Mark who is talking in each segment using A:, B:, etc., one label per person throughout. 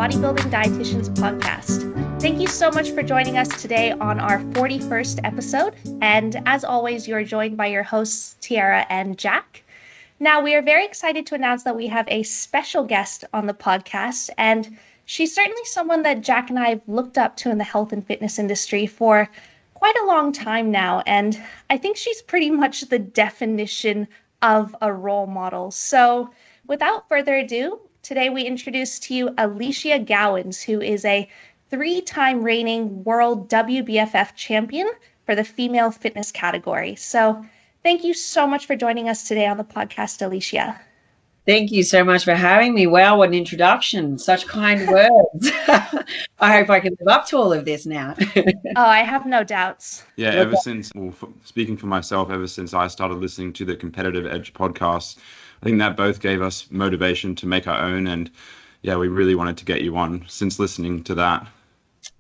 A: Bodybuilding Dietitians podcast. Thank you so much for joining us today on our 41st episode. And as always, you're joined by your hosts, Tyarra and Jack. Now, we are very excited to announce that we have a special guest on the podcast, and she's certainly someone that Jack and I have looked up to in the health and fitness industry for quite a long time now. And I think she's pretty much the definition of a role model. So without further ado, today we introduce to you Alicia Gowans, who is a 3-time reigning world WBFF champion for the female fitness category. So thank you so much for joining us today on the podcast, Alicia.
B: Thank you so much for having me. Wow, what an introduction. Such kind words. I hope I can live up to all of this now.
A: Oh, I have no doubts.
C: Yeah, ever since, speaking for myself, ever since I started listening to the Competitive Edge podcast, I think that both gave us motivation to make our own. And yeah, we really wanted to get you on since listening to that.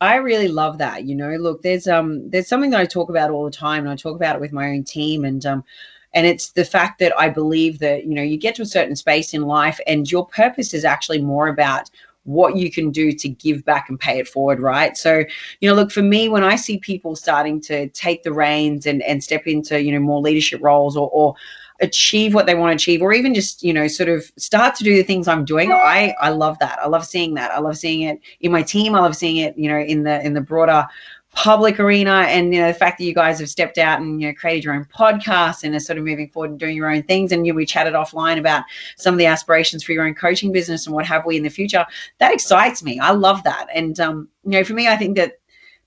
B: I really love that. You know, look, there's something that I talk about all the time, and I talk about it with my own team. And it's the fact that I believe that, you know, you get to a certain space in life and your purpose is actually more about what you can do to give back and pay it forward, right? So, you know, look, for me, when I see people starting to take the reins and step into, you know, more leadership roles or achieve what they want to achieve, or even just, you know, sort of start to do the things I'm doing, I love that. I love seeing that. I love seeing it in my team. I love seeing it, you know, in the broader public arena. And, you know, the fact that you guys have stepped out and, you know, created your own podcast and are sort of moving forward and doing your own things. And, you know, we chatted offline about some of the aspirations for your own coaching business and what have we in the future. That excites me. I love that. And, you know, for me, I think that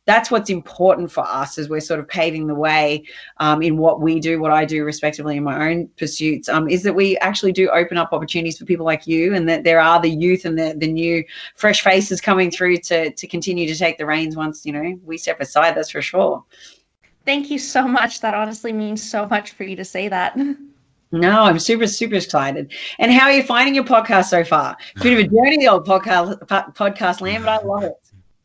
B: that's what's important for us as we're sort of paving the way in what we do, what I do respectively in my own pursuits, is that we actually do open up opportunities for people like you, and that there are the youth and the new fresh faces coming through to continue to take the reins once, you know, we step aside, that's for sure.
A: Thank you so much. That honestly means so much for you to say that.
B: No, I'm super, super excited. And how are you finding your podcast so far? Bit of a journey, the old podcast land, but I love it.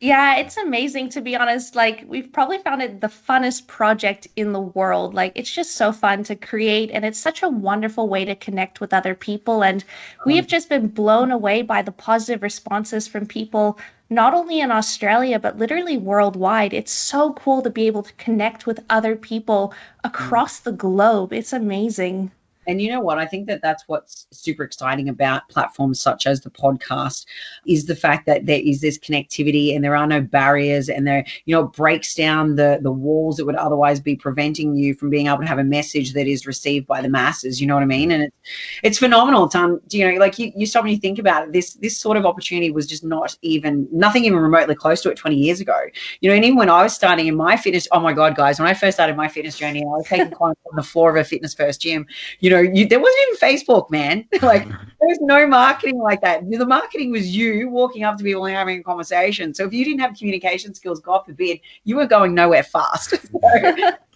A: Yeah, it's amazing, to be honest. Like, we've probably found it the funnest project in the world. Like, it's just so fun to create, and it's such a wonderful way to connect with other people. And we have just been blown away by the positive responses from people, not only in Australia, but literally worldwide. It's so cool to be able to connect with other people across the globe. It's amazing.
B: And you know what? I think that that's what's super exciting about platforms such as the podcast, is the fact that there is this connectivity and there are no barriers, and there, you know, it breaks down the walls that would otherwise be preventing you from being able to have a message that is received by the masses. You know what I mean? And it's phenomenal. It's, you know, like you stop and you think about it, this sort of opportunity was just nothing even remotely close to it 20 years ago. You know, and even when I was starting in my fitness, oh my God, guys, when I first started my fitness journey, I was taking clients on the floor of a Fitness First gym. You know, there wasn't even Facebook, man. Like, there was no marketing like that. The marketing was you walking up to people and having a conversation. So if you didn't have communication skills, God forbid, you were going nowhere fast. So,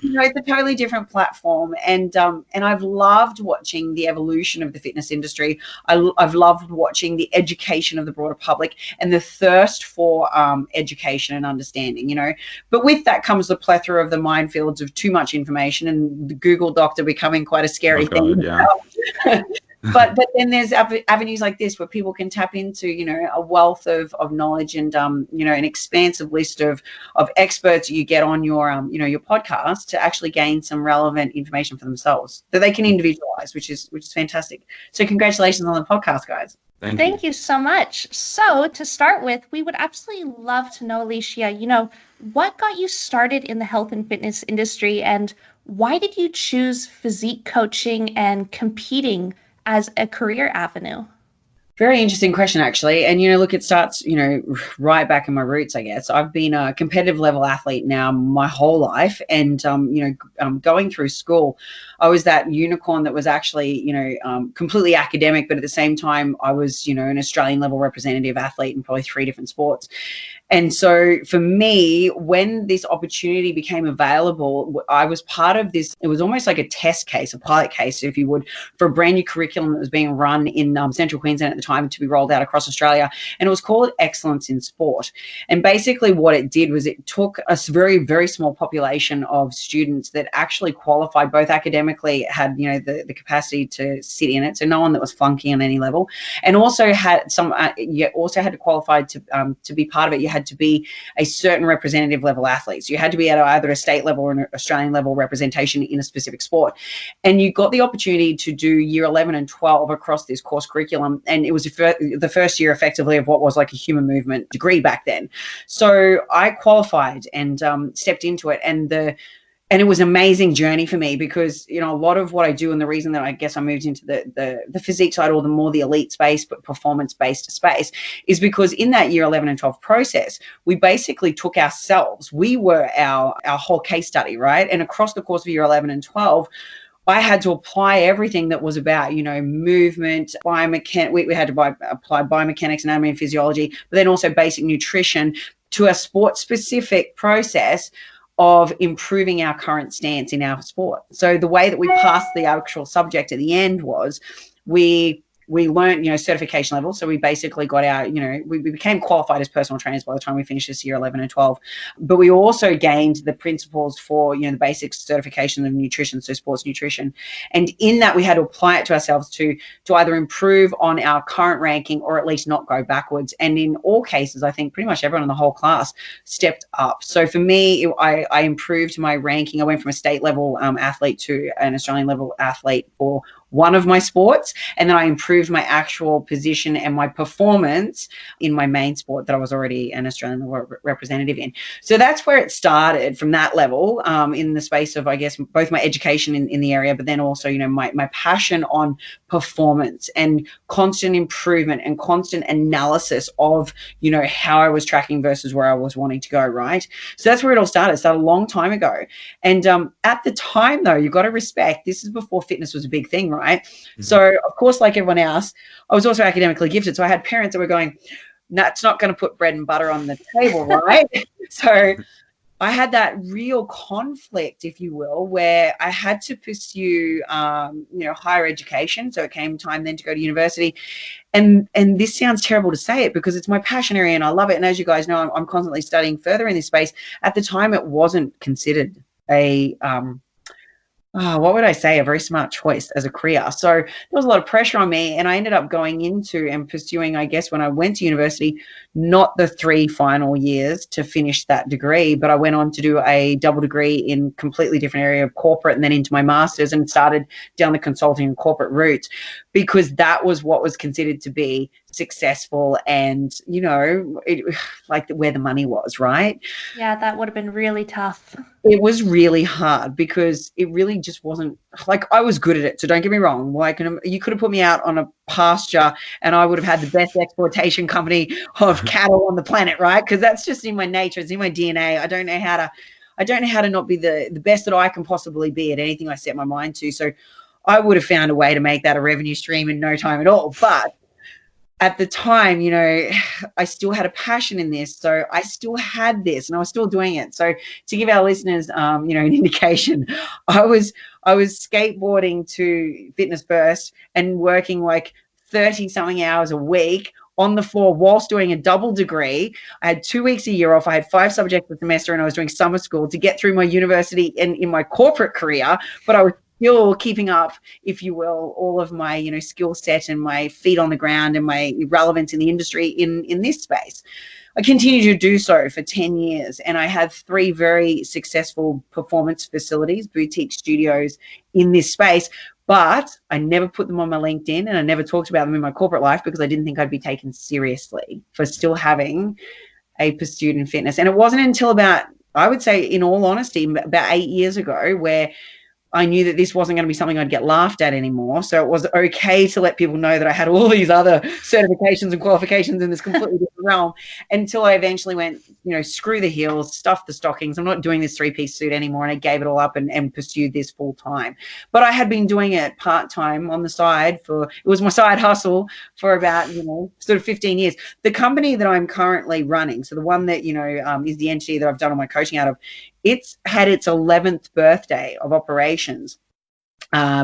B: you know, it's a totally different platform. And I've loved watching the evolution of the fitness industry. I've loved watching the education of the broader public and the thirst for education and understanding, you know. But with that comes the plethora of the minefields of too much information and the Google doctor becoming quite a scary thing.
C: Yeah.
B: But then there's avenues like this where people can tap into, you know, a wealth of knowledge and, you know, an expansive list of experts you get on your, you know, your podcast to actually gain some relevant information for themselves that they can individualize, which is fantastic. So congratulations on the podcast, guys.
A: Thank you so much. So to start with, we would absolutely love to know, Alicia, you know, what got you started in the health and fitness industry, and why did you choose physique coaching and competing as a career avenue?
B: Very interesting question, actually. And, you know, look, it starts, you know, right back in my roots, I guess. I've been a competitive level athlete now my whole life. And, you know, going through school, I was that unicorn that was actually, you know, completely academic, but at the same time, I was, you know, an Australian level representative athlete in probably 3 different sports. And so for me, when this opportunity became available, I was part of this. It was almost like a test case, a pilot case, if you would, for a brand new curriculum that was being run in Central Queensland at the time to be rolled out across Australia. And it was called Excellence in Sport. And basically what it did was it took a very, very small population of students that actually qualified both academically, had, you know, the capacity to sit in it. So no one that was flunking on any level, and also had some, you also had to qualify to be part of it. You had to be a certain representative level athlete. So you had to be at either a state level or an Australian level representation in a specific sport. And you got the opportunity to do year 11 and 12 across this course curriculum. And it was the first year effectively of what was like a human movement degree back then. So I qualified and stepped into it. And it was an amazing journey for me because, you know, a lot of what I do, and the reason that I guess I moved into the physique side, or the more the elite space, but performance-based space, is because in that year 11 and 12 process, we basically took ourselves. We were our whole case study, right? And across the course of year 11 and 12, I had to apply everything that was about, you know, movement, biomechanics. We had to apply biomechanics, anatomy and physiology, but then also basic nutrition to a sport-specific process of improving our current stance in our sport. So the way that we passed the actual subject at the end was we learned, you know, certification level. So we basically got our, you know, we became qualified as personal trainers by the time we finished this year 11 and 12. But we also gained the principles for, you know, the basic certification of nutrition, so sports nutrition. And in that, we had to apply it to ourselves to either improve on our current ranking or at least not go backwards. And in all cases, I think pretty much everyone in the whole class stepped up. So for me, I improved my ranking. I went from a state level athlete to an Australian level athlete for one of my sports, and then I improved my actual position and my performance in my main sport that I was already an Australian representative in. So that's where it started, from that level, in the space of, I guess, both my education in the area, but then also, you know, my passion on performance and constant improvement and constant analysis of, you know, how I was tracking versus where I was wanting to go, right? So that's where it all started. It started a long time ago. And at the time, though, you've got to respect, this is before fitness was a big thing, right? Mm-hmm. So, of course, like everyone else, I was also academically gifted. So I had parents that were going, no, it's not going to put bread and butter on the table, right? So I had that real conflict, if you will, where I had to pursue, you know, higher education. So it came time then to go to university. And this sounds terrible to say it because it's my passion area and I love it. And as you guys know, I'm constantly studying further in this space. At the time, it wasn't considered a what would I say, a very smart choice as a career. So there was a lot of pressure on me, and I ended up going into and pursuing, I guess, when I went to university, not the 3 final years to finish that degree, but I went on to do a double degree in completely different area of corporate, and then into my master's, and started down the consulting and corporate route, because that was what was considered to be successful and, you know, like where the money was, right?
A: Yeah, that would have been really tough.
B: It was really hard because it really just wasn't, like, I was good at it. So don't get me wrong. Like, you could have put me out on a pasture and I would have had the best exploitation company of cattle on the planet, right? Because that's just in my nature. It's in my DNA. I don't know how to not be the best that I can possibly be at anything I set my mind to. So I would have found a way to make that a revenue stream in no time at all. But at the time, you know, I still had a passion in this. So I still had this and I was still doing it. So to give our listeners, you know, an indication, I was skateboarding to Fitness First and working like 30 something hours a week on the floor whilst doing a double degree. I had 2 weeks a year off. I had 5 subjects a semester and I was doing summer school to get through my university and in my corporate career. But I was still keeping up, if you will, all of my, you know, skill set and my feet on the ground and my relevance in the industry in this space. I continued to do so for 10 years, and I had 3 very successful performance facilities, boutique studios in this space, but I never put them on my LinkedIn and I never talked about them in my corporate life because I didn't think I'd be taken seriously for still having a pursuit in fitness. And it wasn't until about, I would say, in all honesty, about 8 years ago, where I knew that this wasn't going to be something I'd get laughed at anymore. So it was okay to let people know that I had all these other certifications and qualifications in this completely different realm, until I eventually went, screw the heels, stuff the stockings. I'm not doing this 3-piece suit anymore. And I gave it all up and pursued this full time. But I had been doing it part-time on the side it was my side hustle for about, sort of 15 years. The company that I'm currently running, so the one that, is the entity that I've done all my coaching out of, it's had its 11th birthday of operations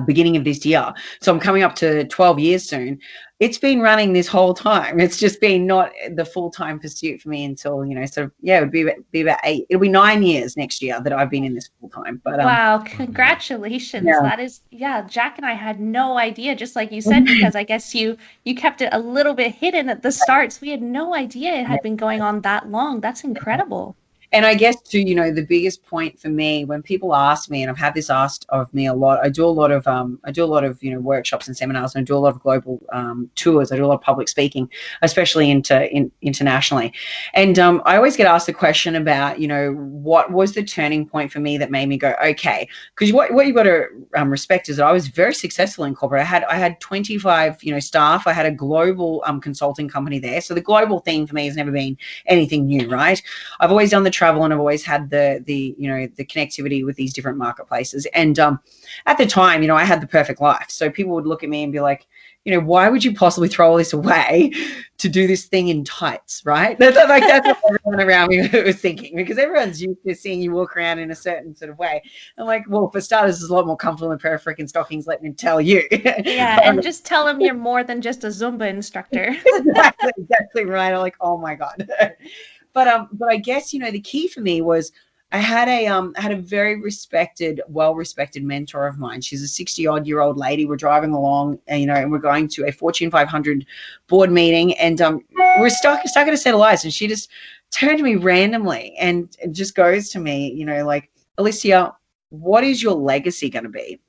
B: beginning of this year. So I'm coming up to 12 years soon. It's been running this whole time. It's just been not the full-time pursuit for me until, it would be about 8. It'll be 9 years next year that I've been in this full-time. But
A: wow, congratulations.
B: Yeah.
A: That is, Jack and I had no idea, just like you said, because I guess you kept it a little bit hidden at the start. So we had no idea it had been going on that long. That's incredible.
B: And I guess too, the biggest point for me when people ask me, and I've had this asked of me a lot, I do a lot of workshops and seminars, and I do a lot of global tours. I do a lot of public speaking, especially internationally. And I always get asked the question about, what was the turning point for me that made me go, okay, because what you've got to respect is that I was very successful in corporate. I had 25, staff. I had a global consulting company there. So the global thing for me has never been anything new, right? I've always done the travel, and I've always had the connectivity with these different marketplaces. And at the time, I had the perfect life. So people would look at me and be like, why would you possibly throw all this away to do this thing in tights, right? That's what everyone around me was thinking, because everyone's used to seeing you walk around in a certain sort of way. I'm like, well, for starters, it's a lot more comfortable in a pair of freaking stockings, let me tell you.
A: Yeah, and just tell them you're more than just a Zumba instructor.
B: Exactly right. I'm like, oh my God. But I guess, the key for me was I had a very well-respected mentor of mine. She's a 60-odd-year-old lady. We're driving along, and we're going to a Fortune 500 board meeting, and we're stuck at a set of lights, and she just turned to me randomly and just goes to me, like, Alicia, what is your legacy going to be?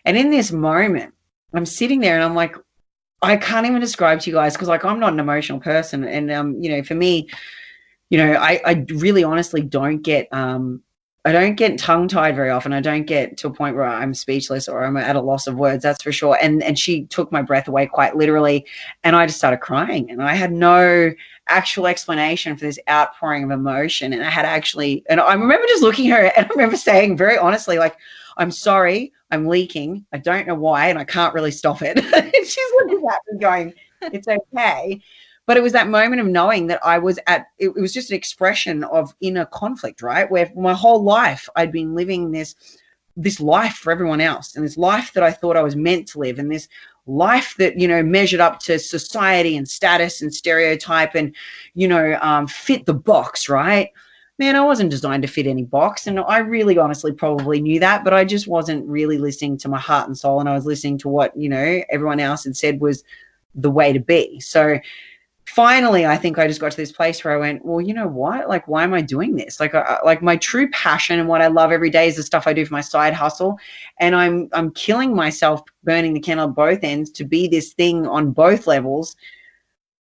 B: And in this moment, I'm sitting there and I'm like, I can't even describe to you guys, because I'm not an emotional person, and for me, I really honestly don't get tongue-tied very often. I don't get to a point where I'm speechless or I'm at a loss of words, that's for sure. And she took my breath away quite literally, and I just started crying, and I had no actual explanation for this outpouring of emotion. And I remember just looking at her, and I remember saying very honestly, like, I'm sorry, I'm leaking. I don't know why, and I can't really stop it. And she's looking at me going, it's okay. But it was that moment of knowing that it was just an expression of inner conflict, right? Where my whole life I'd been living this life for everyone else, and this life that I thought I was meant to live, and this life that, measured up to society and status and stereotype and, fit the box, right? Man, I wasn't designed to fit any box. And I really honestly probably knew that, but I just wasn't really listening to my heart and soul. And I was listening to what, everyone else had said was the way to be. So finally, I think I just got to this place where I went, well, you know what? Like, why am I doing this? Like my true passion and what I love every day is the stuff I do for my side hustle. And I'm killing myself, burning the candle at both ends to be this thing on both levels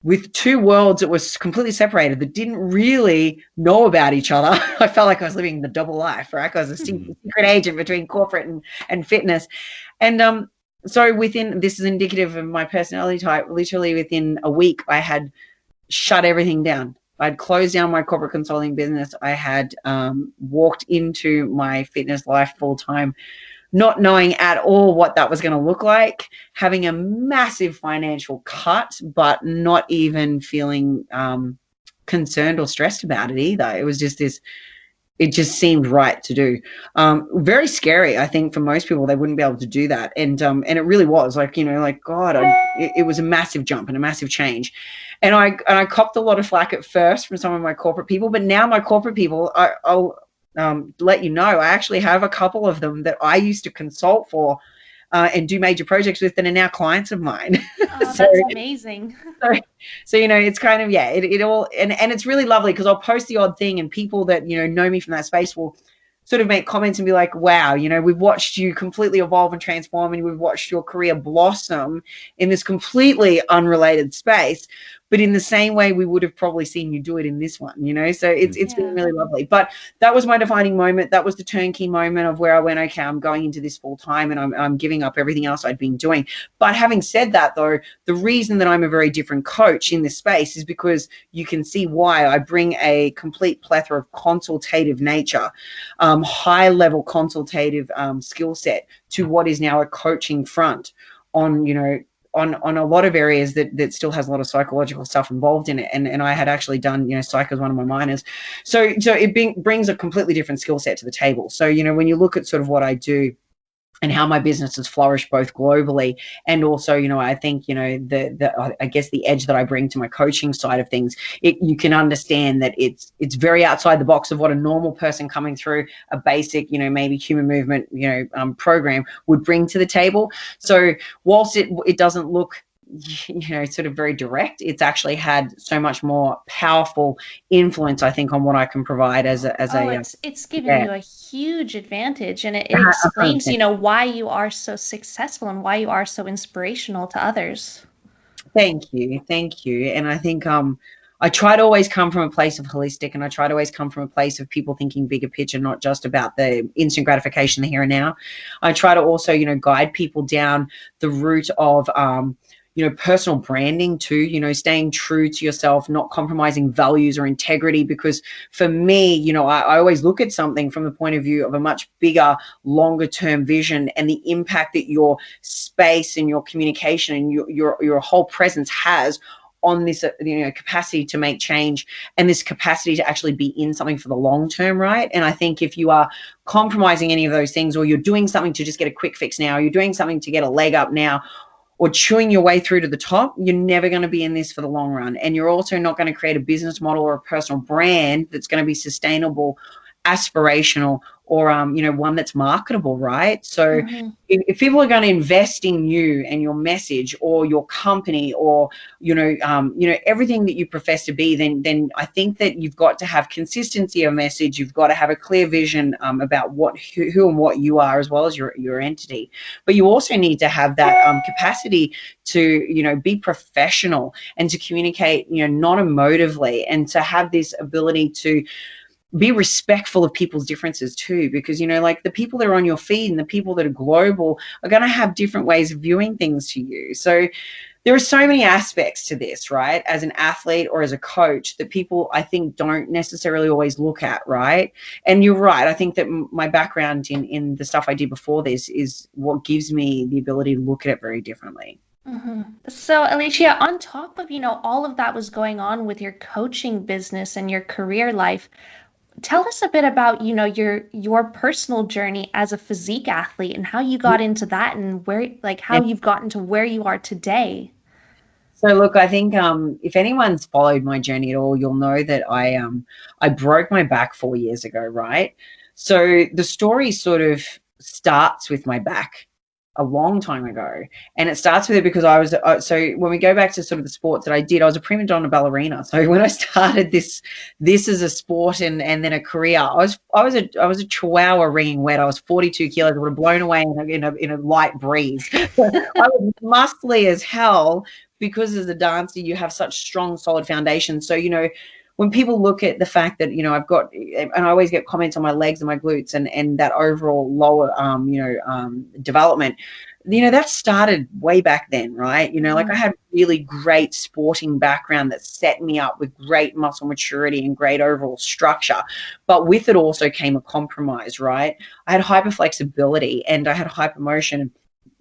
B: with two worlds that was completely separated, that didn't really know about each other. I felt like I was living the double life, right? I was a secret agent between corporate and fitness. And so this is indicative of my personality type. Literally within a week, I had shut everything down. I'd closed down my corporate consulting business. I had walked into my fitness life full time, not knowing at all what that was going to look like, having a massive financial cut, but not even feeling concerned or stressed about it either. It was just it just seemed right to do. Very scary, I think, for most people. They wouldn't be able to do that. And it really was God, it was a massive jump and a massive change. And I copped a lot of flack at first from some of my corporate people, but now my corporate people, I'll let you know, I actually have a couple of them that I used to consult for and do major projects with that are now clients of mine.
A: Oh, that's amazing.
B: So it's kind of, it all, and it's really lovely because I'll post the odd thing and people that, know me from that space will sort of make comments and be like, wow, we've watched you completely evolve and transform, and we've watched your career blossom in this completely unrelated space. but in the same way we would have probably seen you do it in this one, you know. So it's been really lovely. But that was my defining moment. That was the turnkey moment of where I went, okay, I'm going into this full time, and I'm giving up everything else I'd been doing. But having said that, though, the reason that I'm a very different coach in this space is because you can see why. I bring a complete plethora of consultative nature, high level consultative skill set to what is now a coaching front on, you know, on a lot of areas that still has a lot of psychological stuff involved in it. And I had actually done, you know, psych as one of my minors. So it brings a completely different skill set to the table. So, you know, when you look at sort of what I do and how my business has flourished both globally and also, you know, I think, you know, I guess the edge that I bring to my coaching side of things, you can understand that it's very outside the box of what a normal person coming through a basic, you know, maybe human movement, you know, program would bring to the table. So whilst it doesn't look, you know, sort of very direct, it's actually had so much more powerful influence, I think, on what I can provide
A: it's given you a huge advantage, and it explains, you know, why you are so successful and why you are so inspirational to others.
B: Thank you. And I think I try to always come from a place of holistic, and I try to always come from a place of people thinking bigger picture, not just about the instant gratification, the here and now. I try to also, you know, guide people down the route of you know, personal branding too, you know, staying true to yourself, not compromising values or integrity. Because for me, you know, I always look at something from the point of view of a much bigger, longer term vision and the impact that your space and your communication and your whole presence has on this, you know, capacity to make change and this capacity to actually be in something for the long term, right? And I think if you are compromising any of those things, or you're doing something to just get a quick fix now, or you're doing something to get a leg up now, or chewing your way through to the top, you're never going to be in this for the long run. And you're also not going to create a business model or a personal brand that's going to be sustainable, aspirational, or you know, one that's marketable, right? So if people are going to invest in you and your message or your company, or you know, everything that you profess to be, then I think that you've got to have consistency of message. You've got to have a clear vision about who and what you are, as well as your entity. But you also need to have that capacity to, you know, be professional and to communicate, you know, non-emotively, and to have this ability to be respectful of people's differences too, because, you know, like the people that are on your feed and the people that are global are going to have different ways of viewing things to you. So there are so many aspects to this, right, as an athlete or as a coach, that people, I think, don't necessarily always look at, right? And you're right. I think that my background in the stuff I did before this is what gives me the ability to look at it very differently.
A: So Alicia, on top of, you know, all of that was going on with your coaching business and your career life, tell us a bit about, you know, your personal journey as a physique athlete and how you got into that, and where, like, how you've gotten to where you are today.
B: So look, I think if anyone's followed my journey at all, you'll know that I broke my back 4 years ago, right? So the story sort of starts with my back a long time ago, and it starts with it because I was so when we go back to sort of the sports that I did, I was a prima donna ballerina. So when I started this as a sport and then a career, I was a chihuahua wringing wet. I was 42 kilos. I would have blown away in a light breeze. I was muscly as hell, because as a dancer you have such strong, solid foundation. So, you know, when people look at the fact that, you know, I've got, and I always get comments on my legs and my glutes and that overall lower, development, you know, that started way back then, right? You know, like I had really great sporting background that set me up with great muscle maturity and great overall structure. But with it also came a compromise, right? I had hyperflexibility and I had hypermotion.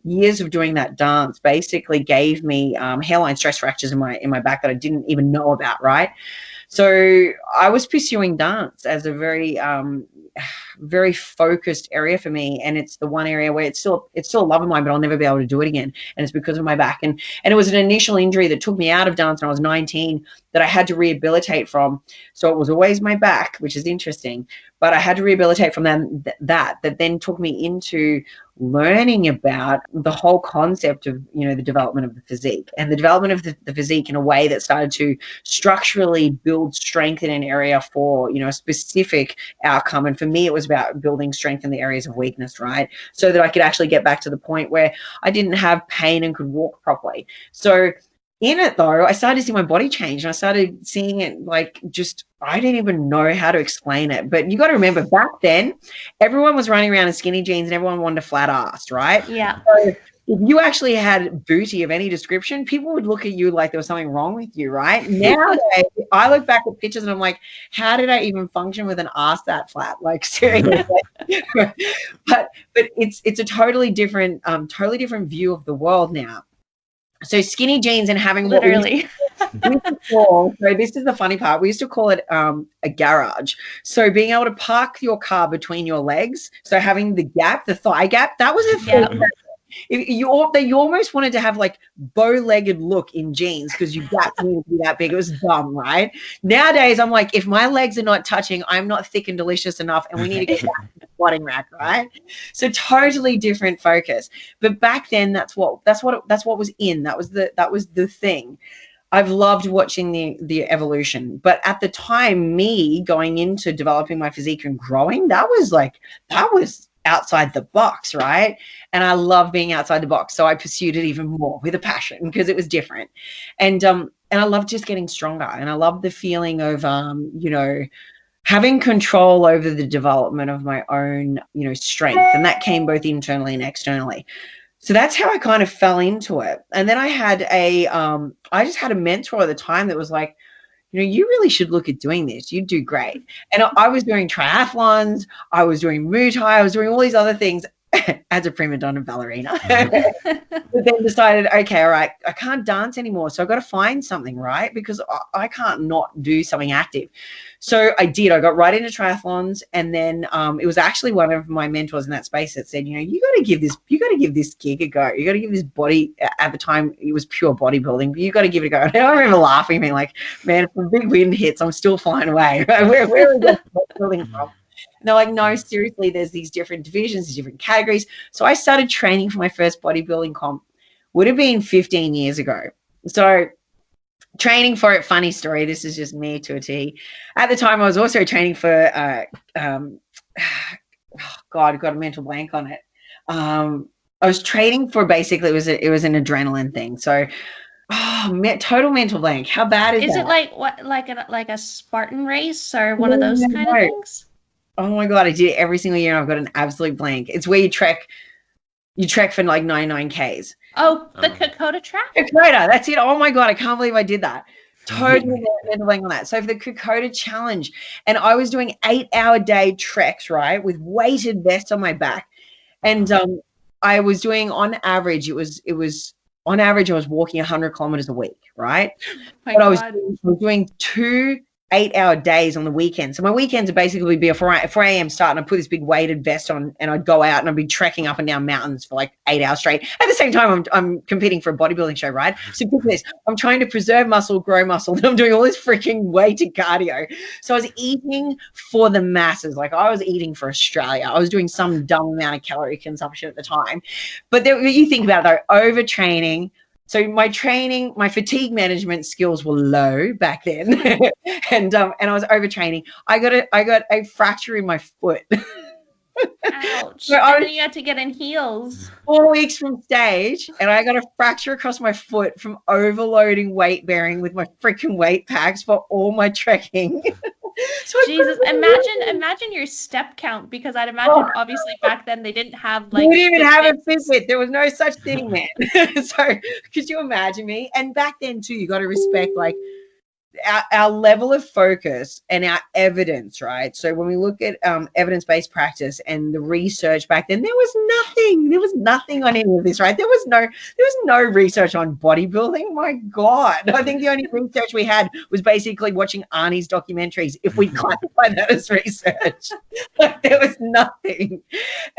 B: Years of doing that dance basically gave me hairline stress fractures in my back that I didn't even know about, right? So I was pursuing dance as a very, very focused area for me, and it's the one area where it's still a love of mine, but I'll never be able to do it again, and it's because of my back. And it was an initial injury that took me out of dance when I was 19 that I had to rehabilitate from. So it was always my back, which is interesting, but I had to rehabilitate from that then took me into learning about the whole concept of, you know, the development of the physique and the development of the physique in a way that started to structurally build strength in an area for, you know, a specific outcome. And for me, it was about building strength in the areas of weakness, right? So that I could actually get back to the point where I didn't have pain and could walk properly. So in it though, I started to see my body change, and I started seeing it like just, I didn't even know how to explain it. But you got to remember, back then, everyone was running around in skinny jeans and everyone wanted a flat ass, right?
A: Yeah.
B: So if you actually had booty of any description, people would look at you like there was something wrong with you, right? Nowadays, I look back at pictures and I'm like, how did I even function with an ass that flat? Like, seriously. but it's a totally different view of the world now. So skinny jeans and having
A: literally.
B: So this is the funny part. We used to call it a garage. So being able to park your car between your legs, so having the gap, the thigh gap, that was a thing. You almost wanted to have like bow-legged look in jeans because you gaps needed to be that big. It was dumb, right? Nowadays, I'm like, if my legs are not touching, I'm not thick and delicious enough, and we need to get back to the squatting rack, right? So totally different focus. But back then, that's what was in. That was the thing. I've loved watching the evolution, but at the time, me going into developing my physique and growing, that was outside the box, right? And I love being outside the box, so I pursued it even more with a passion because it was different. And I love just getting stronger, and I love the feeling of having control over the development of my own strength, and that came both internally and externally. So that's how I kind of fell into it. And then I had I just had a mentor at the time that was like, you really should look at doing this. You'd do great. And I was doing triathlons. I was doing Muay Thai. I was doing all these other things as a prima donna ballerina. But then decided, okay, all right, I can't dance anymore. So I've got to find something, right? Because I can't not do something active. So I did. I got right into triathlons. And then it was actually one of my mentors in that space that said, you got to give this gig a go. You got to give this body, at the time, it was pure bodybuilding, but you got to give it a go. And I remember laughing, being like, man, if the big wind hits, I'm still flying away. Where are we bodybuilding from? And they're like, no, seriously, there's these different divisions, these different categories. So I started training for my first bodybuilding comp. Would have been 15 years ago. So training for it, funny story, this is just me to a T. At the time, I was also training for, God, I've got a mental blank on it. I was training for, basically, it was an adrenaline thing. So, total mental blank. How bad is that?
A: Is it like what, like a Spartan race or one of those kind of things?
B: Oh my God, I did it every single year and I've got an absolute blank. It's where you trek for like 99 Ks.
A: Oh, the Kokoda track?
B: Kokoda, that's it. Oh my God, I can't believe I did that. Totally mental blank on that. So for the Kokoda challenge, and I was doing 8-hour day treks, right, with weighted vests on my back. And I was doing, on average, I was walking 100 kilometers a week, right? But I was doing 2 8-hour days on the weekend. So my weekends would basically be a 4 a.m. start, and I'd put this big weighted vest on and I'd go out and I'd be trekking up and down mountains for like 8 hours straight. At the same time, I'm competing for a bodybuilding show, right? So picture this, I'm trying to preserve muscle, grow muscle, and I'm doing all this freaking weighted cardio. So I was eating for the masses. Like I was eating for Australia. I was doing some dumb amount of calorie consumption at the time. But you think about it though, overtraining. So my fatigue management skills were low back then, and I was overtraining. I got a fracture in my foot.
A: Ouch! So and then you had to get in heels.
B: 4 weeks from stage, and I got a fracture across my foot from overloading weight bearing with my freaking weight packs for all my trekking.
A: So Jesus, imagine your step count, because I'd imagine obviously back then they didn't have like.
B: We didn't even have a Fitbit. There was no such thing, man. So could you imagine me? And back then too, you got to respect like our level of focus and our evidence, right? So when we look at evidence-based practice and the research back then, there was nothing on any of this, right? There was no research on bodybuilding. My God, I think the only research we had was basically watching Arnie's documentaries, if we classify that as research. Like there was nothing.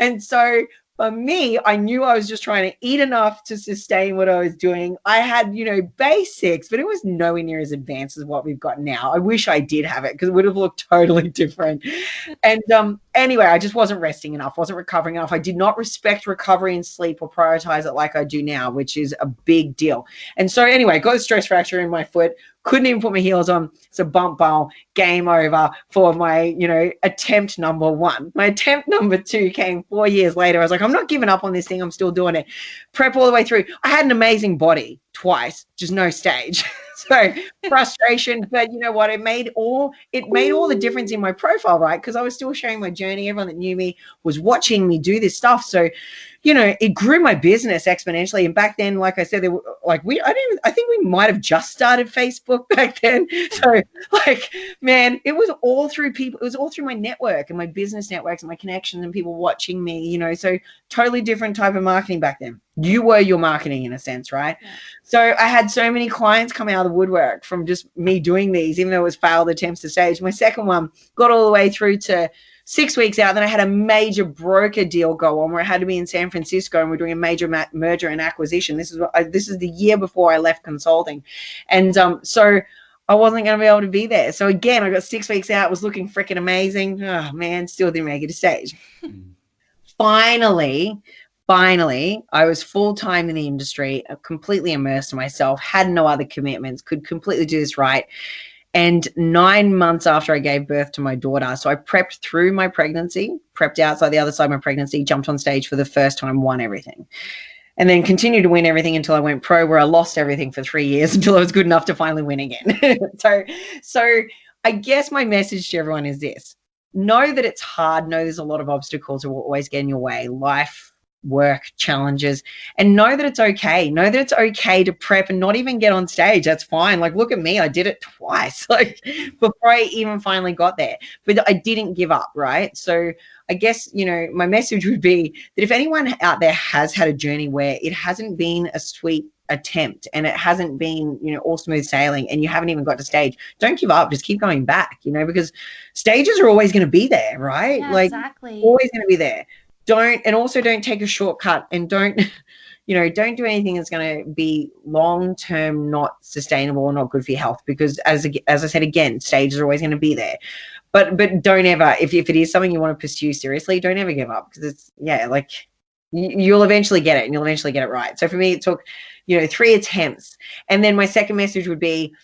B: And so for me, I knew I was just trying to eat enough to sustain what I was doing. I had, basics, but it was nowhere near as advanced as what we've got now. I wish I did have it because it would have looked totally different. And anyway, I just wasn't resting enough, wasn't recovering enough. I did not respect recovery and sleep or prioritize it like I do now, which is a big deal. And so anyway, got a stress fracture in my foot. Couldn't even put my heels on. It's a bump bowl, game over for my, attempt number 1. My attempt number 2 came 4 years later. I was like, I'm not giving up on this thing. I'm still doing it. Prep all the way through. I had an amazing body. twice, just no stage. So frustration, but you know what? It made all the difference in my profile, right? Because I was still sharing my journey. Everyone that knew me was watching me do this stuff. So, you know, it grew my business exponentially. And back then, like I said, there were, like I think we might have just started Facebook back then. So like, man, it was all through people. It was all through my network and my business networks and my connections and people watching me, you know, so totally different type of marketing back then. You were your marketing in a sense, right? Yeah. So I had so many clients come out of the woodwork from just me doing these, even though it was failed attempts to stage. My second one got all the way through to 6 weeks out. Then I had a major broker deal go on where I had to be in San Francisco, and we're doing a major merger and acquisition. This is the year before I left consulting. And so I wasn't going to be able to be there. So again, I got 6 weeks out, was looking freaking amazing. Oh man, still didn't make it to stage. Finally, I was full-time in the industry, completely immersed in myself, had no other commitments, could completely do this right. And 9 months after I gave birth to my daughter, so I prepped through my pregnancy, prepped outside the other side of my pregnancy, jumped on stage for the first time, won everything. And then continued to win everything until I went pro, where I lost everything for 3 years until I was good enough to finally win again. So I guess my message to everyone is this. Know that it's hard. Know there's a lot of obstacles that will always get in your way. Life, work, challenges, and know that it's okay. Know that it's okay to prep and not even get on stage. That's fine. Like, look at me. I did it twice, like before I even finally got there, but I didn't give up. Right. So I guess, you know, my message would be that if anyone out there has had a journey where it hasn't been a sweet attempt and it hasn't been, you know, all smooth sailing and you haven't even got to stage, don't give up. Just keep going back, you know, because stages are always going to be there, right?
A: Yeah,
B: like
A: exactly.
B: Always going to be there. Don't take a shortcut, and don't do anything that's going to be long-term not sustainable or not good for your health, because as I said, again, stages are always going to be there. But don't ever, if it is something you want to pursue seriously, don't ever give up, because it's, yeah, like you'll eventually get it and you'll eventually get it right. So for me, it took, 3 attempts. And then my second message would be,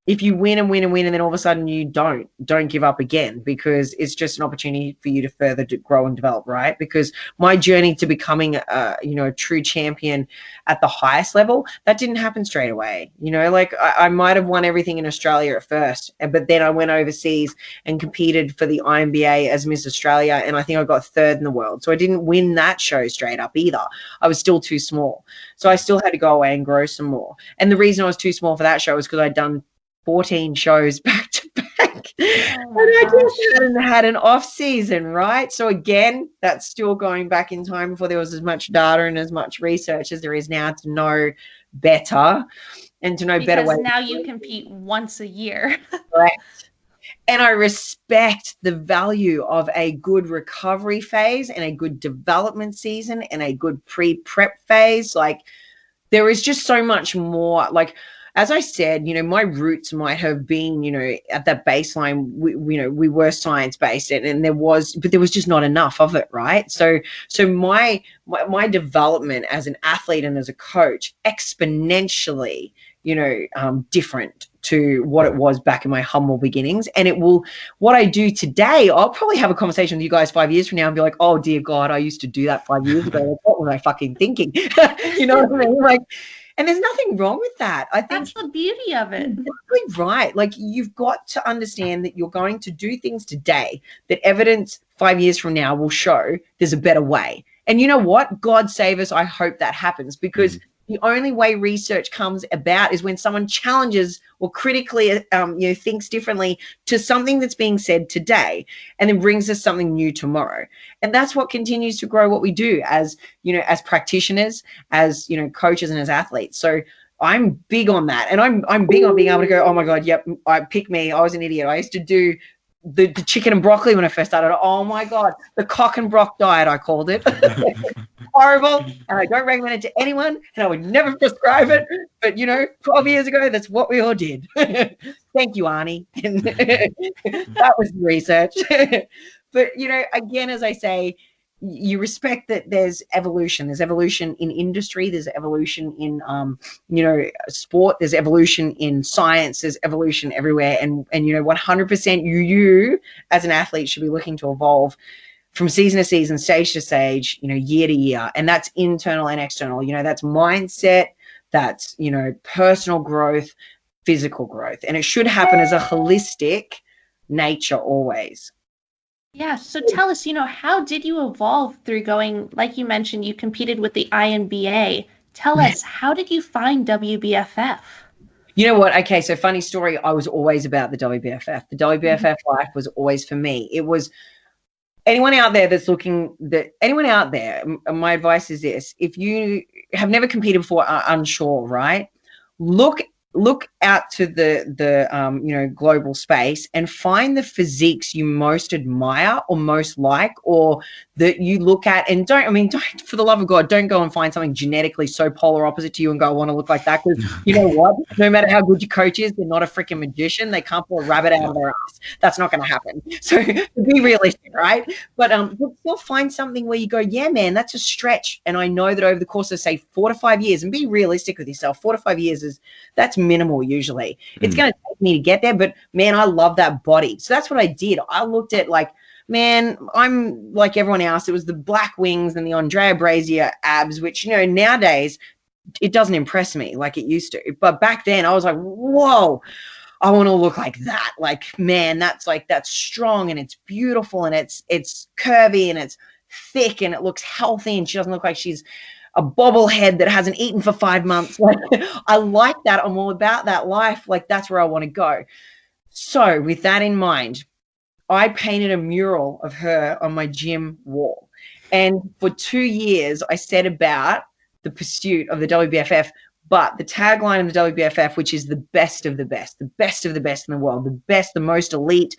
B: if you win and win and win, and then all of a sudden you don't give up again, because it's just an opportunity for you to further grow and develop, right? Because my journey to becoming a true champion at the highest level, that didn't happen straight away. Like I might have won everything in Australia at first, but then I went overseas and competed for the INBA as Miss Australia, and I think I got 3rd in the world. So I didn't win that show straight up either. I was still too small. So I still had to go away and grow some more. And the reason I was too small for that show was because I'd done 14 shows back to back, and I just hadn't had an off season, right? So again, that's still going back in time before there was as much data and as much research as there is now to know better and to know better ways.
A: Because now you compete once a year.
B: Correct. And I respect the value of a good recovery phase and a good development season and a good pre-prep phase. Like, there is just so much more. Like, as I said, my roots might have been, at that baseline, we were science-based, and there was just not enough of it, right? So my development as an athlete and as a coach exponentially, different to what it was back in my humble beginnings. And what I do today, I'll probably have a conversation with you guys 5 years from now and be like, oh dear God, I used to do that 5 years ago. What was I fucking thinking? You know what I mean? Like, and there's nothing wrong with that. I think
A: that's the beauty of it.
B: Exactly right. Like, you've got to understand that you're going to do things today that evidence 5 years from now will show there's a better way. And you know what? God save us. I hope that happens, because the only way research comes about is when someone challenges or critically, thinks differently to something that's being said today, and then brings us something new tomorrow. And that's what continues to grow what we do as practitioners, as, coaches, and as athletes. So I'm big on that. And I'm big on being able to go, oh my God, yep, pick me. I was an idiot. I used to do the chicken and broccoli when I first started. Oh my God, the cock and brock diet, I called it. Horrible, and I don't recommend it to anyone, and I would never prescribe it. But 12 years ago, that's what we all did. Thank you, Arnie. That was the research. But again, as I say, you respect that there's evolution. There's evolution in industry. There's evolution in sport. There's evolution in science. There's evolution everywhere. And 100% you as an athlete should be looking to evolve from season to season, stage to stage, year to year. And that's internal and external. That's mindset, That's, you know, personal growth, physical growth. And it should happen as a holistic nature always.
A: Yeah. So tell us, how did you evolve through going, like you mentioned, you competed with the INBA. Tell us, how did you find WBFF?
B: You know what? Okay, so funny story. I was always about the WBFF. The WBFF life was always for me. It was anyone out there that's looking, anyone out there, my advice is this: if you have never competed before, are unsure, right? Look out to the global space and find the physiques you most admire or most like, or that you look at, and don't, for the love of God, don't go and find something genetically so polar opposite to you and go, I want to look like that, because you know what? No matter how good your coach is, they're not a freaking magician. They can't pull a rabbit out of their ass. That's not going to happen. So be realistic, right? But still find something where you go, yeah, man, that's a stretch. And I know that over the course of, say, 4 to 5 years, and be realistic with yourself, 4 to 5 years that's minimal usually. It's going to take me to get there, but man, I love that body. So that's what I did. I looked at, like, man, I'm like everyone else. It was the black wings and the Andrea Brazier abs, which, nowadays it doesn't impress me like it used to. But back then I was like, whoa, I want to look like that. Like, man, that's strong and it's beautiful and it's curvy and it's thick and it looks healthy and she doesn't look like she's a bobblehead that hasn't eaten for 5 months. Like, I like that. I'm all about that life. Like, that's where I want to go. So with that in mind, I painted a mural of her on my gym wall. And for 2 years, I set about the pursuit of the WBFF. But the tagline of the WBFF, which is the best of the best of the best in the world, the best, the most elite,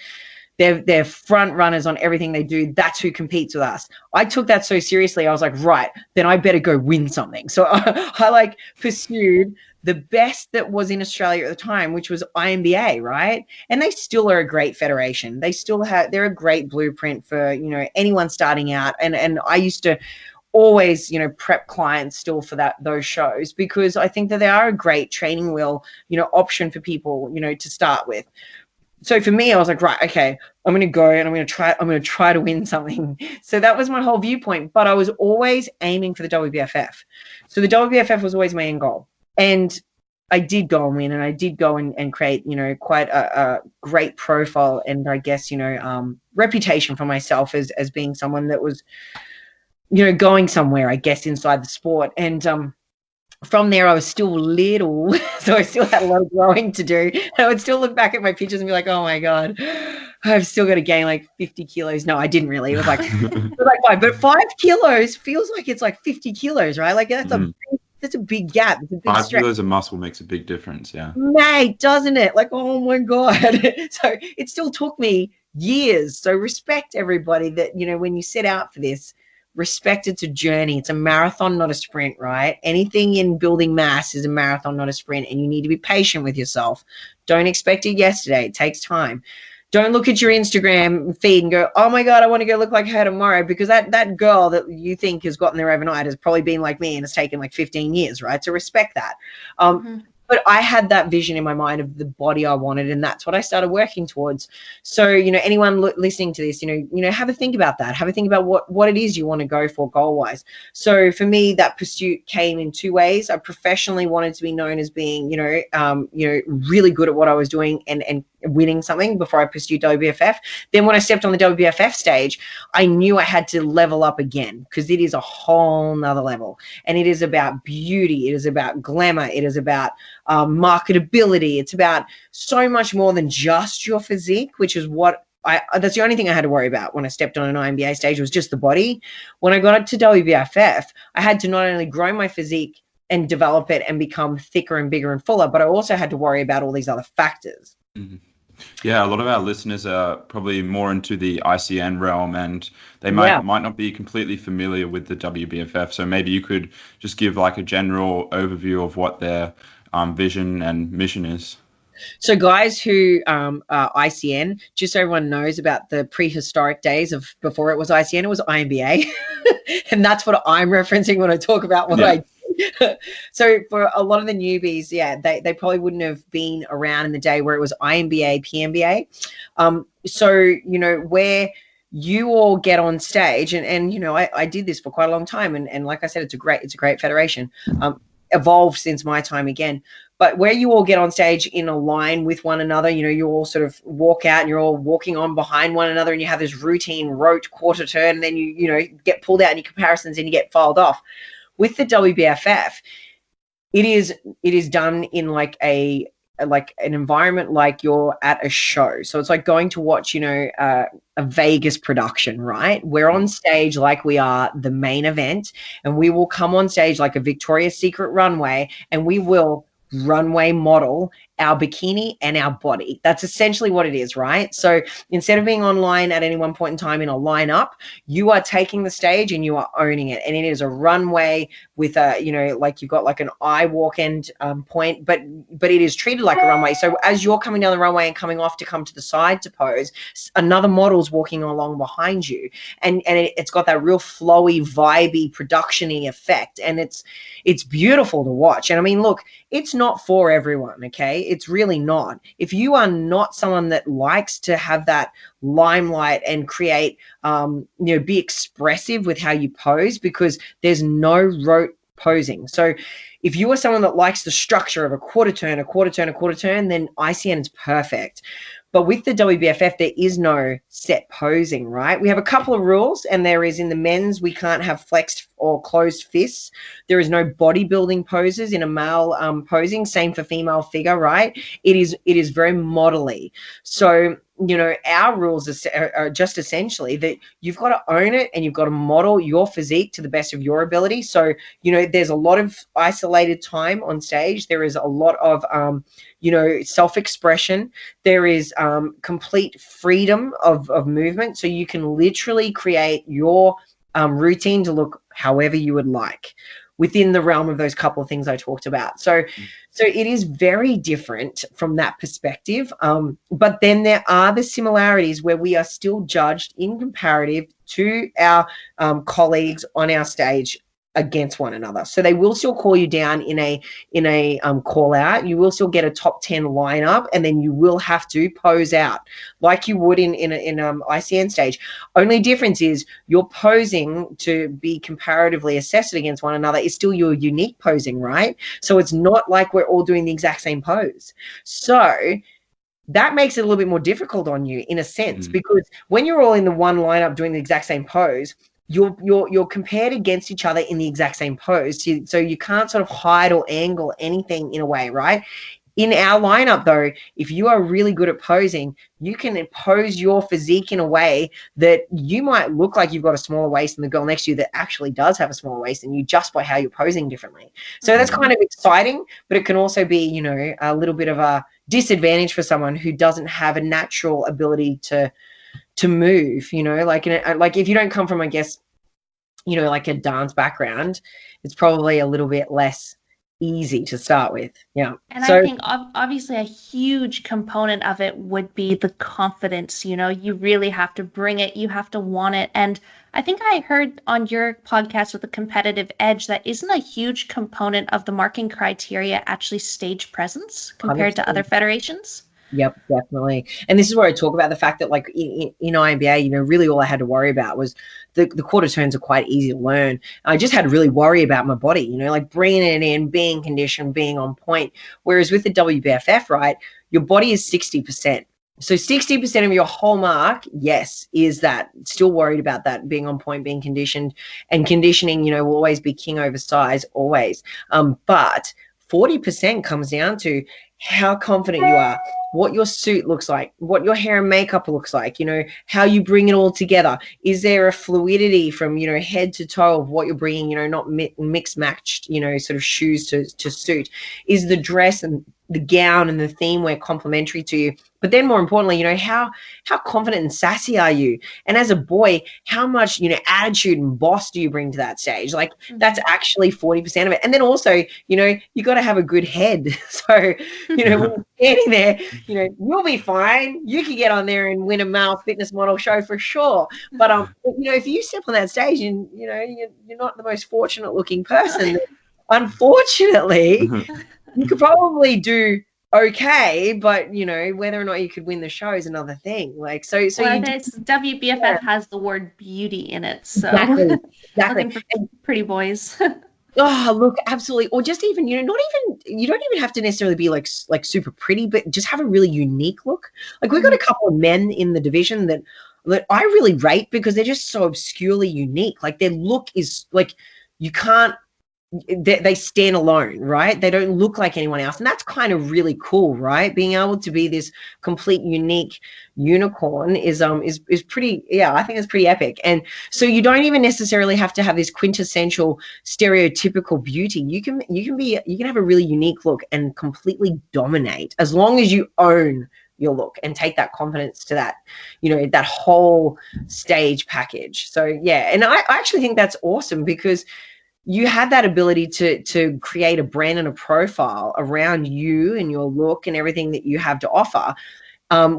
B: they're front runners on everything they do. That's who competes with us. I took that so seriously. I was like, right, then I better go win something. So I pursued the best that was in Australia at the time, which was INBA, right? And they still are a great federation. They're a great blueprint for, anyone starting out. And I used to always, prep clients still for those shows, because I think that they are a great training wheel, option for people, to start with. So for me, I was like, right, okay, I'm going to go and I'm going to try to win something. So that was my whole viewpoint, but I was always aiming for the WBFF. So the WBFF was always my end goal. And I did go and win, and I did go and create, quite a great profile and I guess, reputation for myself as being someone that was, going somewhere, I guess, inside the sport. And from there, I was still little, so I still had a lot of growing to do. And I would still look back at my pictures and be like, oh my God, I've still got to gain like 50 kilos. No, I didn't really. It was like, 5. But 5 kilos feels like it's like 50 kilos, right? Like that's a big gap. It's a big
C: 5
B: stretch.
C: kilos of muscle makes a big difference, yeah.
B: Mate, doesn't it? Like, oh my God. So it still took me years. So respect everybody that, when you set out for this, respect it's a journey. It's a marathon, not a sprint, right? Anything in building mass is a marathon, not a sprint. And you need to be patient with yourself. Don't expect it yesterday. It takes time. Don't look at your Instagram feed and go, oh my God, I want to go look like her tomorrow, because that girl that you think has gotten there overnight has probably been like me and it's taken like 15 years, right? So respect that. But I had that vision in my mind of the body I wanted, and that's what I started working towards. So, anyone listening to this, have a think about that. Have a think about what it is you want to go for goal-wise. So for me, that pursuit came in 2 ways. I professionally wanted to be known as being, really good at what I was doing and winning something before I pursued WBFF. Then when I stepped on the WBFF stage, I knew I had to level up again, because it is a whole nother level. And it is about beauty. It is about glamour. It is about marketability. It's about so much more than just your physique, which is what that's the only thing I had to worry about when I stepped on an INBA stage, was just the body. When I got up to WBFF, I had to not only grow my physique and develop it and become thicker and bigger and fuller, but I also had to worry about all these other factors.
C: Mm-hmm. Yeah, a lot of our listeners are probably more into the ICN realm, and they might not be completely familiar with the WBFF. So maybe you could just give like a general overview of what their vision and mission is.
B: So guys who ICN, just so everyone knows about the prehistoric days of before it was ICN, it was INBA. And that's what I'm referencing when I talk about what I do. So for a lot of the newbies, they probably wouldn't have been around in the day where it was INBA, PNBA. So, where you all get on stage and I did this for quite a long time. And like I said, it's a great federation. evolved since my time again. But where you all get on stage in a line with one another, you know, you all sort of walk out and you're all walking on behind one another and you have this routine rote quarter turn, and then you know, get pulled out in your comparisons and you get filed off. With the WBFF, it is done in like an environment like you're at a show. So it's like going to watch, you know, a Vegas production, right? We're on stage like we are the main event, and we will come on stage like a Victoria's Secret runway, and we will runway model our bikini and our body. That's essentially what it is, right? So instead of being online at any one point in time in a lineup, you are taking the stage and you are owning it. And it is a runway with a, you know, like you've got like an eye walk end point, but it is treated like a runway. So as you're coming down the runway and coming off to come to the side to pose, another model's walking along behind you. And it's got that real flowy, vibey, production-y effect. And it's beautiful to watch. And I mean, look, it's not for everyone, okay? It's really not. If you are not someone that likes to have that limelight and create, you know, be expressive with how you pose, because there's no rote posing. So if you are someone that likes the structure of a quarter turn, then ICN is perfect. But with the WBFF, there is no set posing, right? We have a couple of rules, and there is in the men's, we can't have flexed or closed fists. There is no bodybuilding poses in a male posing. Same for female figure, right? It is very modelly. So, you know, our rules are just essentially that you've got to own it and you've got to model your physique to the best of your ability. So, you know, there's a lot of isolated time on stage. There is a lot of, you know, self-expression. There is complete freedom of movement. So you can literally create your routine to look however you would like within the realm of those couple of things I talked about. So it is very different from that perspective. But then there are the similarities where we are still judged in comparative to our colleagues on our stage against one another. So they will still call you down in a call out. You will still get a top 10 lineup, and then you will have to pose out like you would in ICN stage. Only difference is you're posing to be comparatively assessed against one another is still your unique posing, right? So it's not like we're all doing the exact same pose. So that makes it a little bit more difficult on you in a sense, because when you're all in the one lineup doing the exact same pose, you're compared against each other in the exact same pose. So you can't sort of hide or angle anything in a way, right? In our lineup, though, if you are really good at posing, you can pose your physique in a way that you might look like you've got a smaller waist than the girl next to you that actually does have a smaller waist than you, just by how you're posing differently. So that's kind of exciting, but it can also be, you know, a little bit of a disadvantage for someone who doesn't have a natural ability to move, you know, like if you don't come from, I guess, you know, like a dance background, it's probably a little bit less easy to start with. Yeah.
A: And so, I think obviously a huge component of it would be the confidence. You know, you really have to bring it, you have to want it. And I think I heard on your podcast with the competitive edge that isn't a huge component of the marking criteria actually stage presence compared 100%. To other federations.
B: Yep, definitely. And this is where I talk about the fact that, like, in INBA, you know, really all I had to worry about was the quarter turns are quite easy to learn. I just had to really worry about my body, you know, like bringing it in, being conditioned, being on point. Whereas with the WBFF, right, your body is 60%. So 60% of your whole mark, yes, is that. Still worried about that, being on point, being conditioned. And conditioning, you know, will always be king over size, always. But 40% comes down to how confident you are, what your suit looks like, what your hair and makeup looks like, you know, how you bring it all together. Is there a fluidity from, you know, head to toe of what you're bringing, you know, not mixed matched, you know, sort of shoes to suit? Is the dress and the gown and the theme wear complementary to you? But then more importantly, you know, how confident and sassy are you? And as a boy, how much, you know, attitude and boss do you bring to that stage? Like, that's actually 40% of it. And then also, you know, you got to have a good head. So, you know, when you're standing there, you know, you'll be fine. You can get on there and win a male fitness model show for sure. But, you know, if you step on that stage and, you know, you're not the most fortunate looking person, unfortunately, you could probably do okay, but, you know, whether or not you could win the show is another thing. Like, so
A: well, WBFF has the word beauty in it, so
B: exactly.
A: looking for pretty boys.
B: Oh, look, absolutely. Or just even, you don't even have to necessarily be like super pretty, but just have a really unique look. Like we've got a couple of men in the division that I really rate because they're just so obscurely unique. Like their look is like, you can't, they stand alone, right? They don't look like anyone else. And that's kind of really cool, right? Being able to be this complete unique unicorn is pretty, yeah, I think it's pretty epic. And so you don't even necessarily have to have this quintessential stereotypical beauty. You can have a really unique look and completely dominate as long as you own your look and take that confidence to that, that whole stage package. So yeah, and I actually think that's awesome because you have that ability to create a brand and a profile around you and your look and everything that you have to offer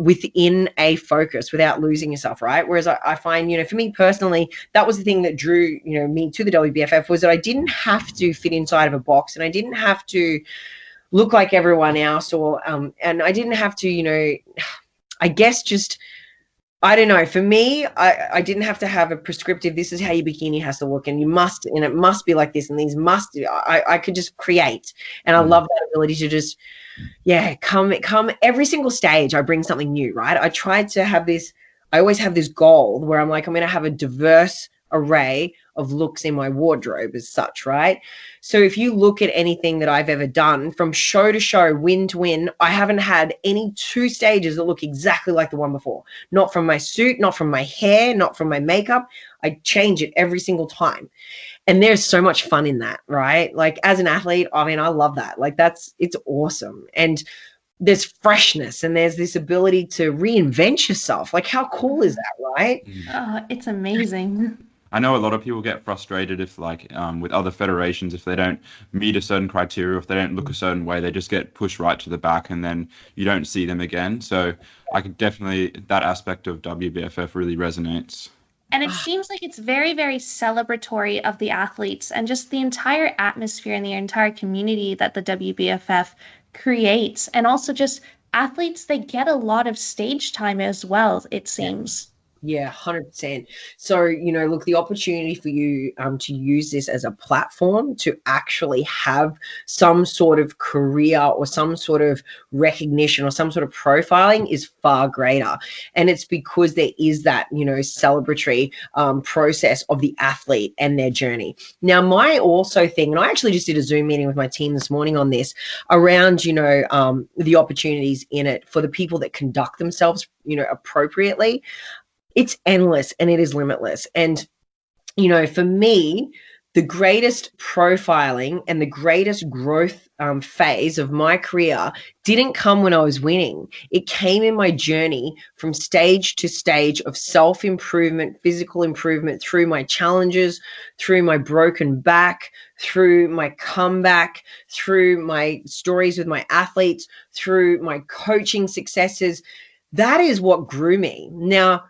B: within a focus without losing yourself, right? Whereas I find, for me personally, that was the thing that drew, me to the WBFF was that I didn't have to fit inside of a box and I didn't have to look like everyone else or, and I didn't have to, I guess just, I don't know. For me, I didn't have to have a prescriptive, this is how your bikini has to look and it must be like this and these must, I could just create. And I love that ability to just, come every single stage. I bring something new, right? I tried to have this, I always have this goal where I'm like, I'm going to have a diverse array of looks in my wardrobe as such, right? So if you look at anything that I've ever done from show to show, win to win, I haven't had any two stages that look exactly like the one before. Not from my suit, not from my hair, not from my makeup. I change it every single time. And there's so much fun in that, right? Like as an athlete, I mean, I love that. Like it's awesome. And there's freshness and there's this ability to reinvent yourself. Like how cool is that, right?
A: Oh, it's amazing.
C: I know a lot of people get frustrated if like with other federations, if they don't meet a certain criteria, if they don't look a certain way, they just get pushed right to the back and then you don't see them again. So I could definitely, that aspect of WBFF really resonates.
A: And it seems like it's very, very celebratory of the athletes and just the entire atmosphere and the entire community that the WBFF creates. And also just athletes, they get a lot of stage time as well, it seems.
B: Yeah, 100%. So, look, the opportunity for you to use this as a platform to actually have some sort of career or some sort of recognition or some sort of profiling is far greater. And it's because there is that, celebratory process of the athlete and their journey. Now, my also thing, and I actually just did a Zoom meeting with my team this morning on this around, the opportunities in it for the people that conduct themselves, appropriately. It's endless and it is limitless. And, for me, the greatest profiling and the greatest growth phase of my career didn't come when I was winning. It came in my journey from stage to stage of self-improvement, physical improvement through my challenges, through my broken back, through my comeback, through my stories with my athletes, through my coaching successes. That is what grew me. Now,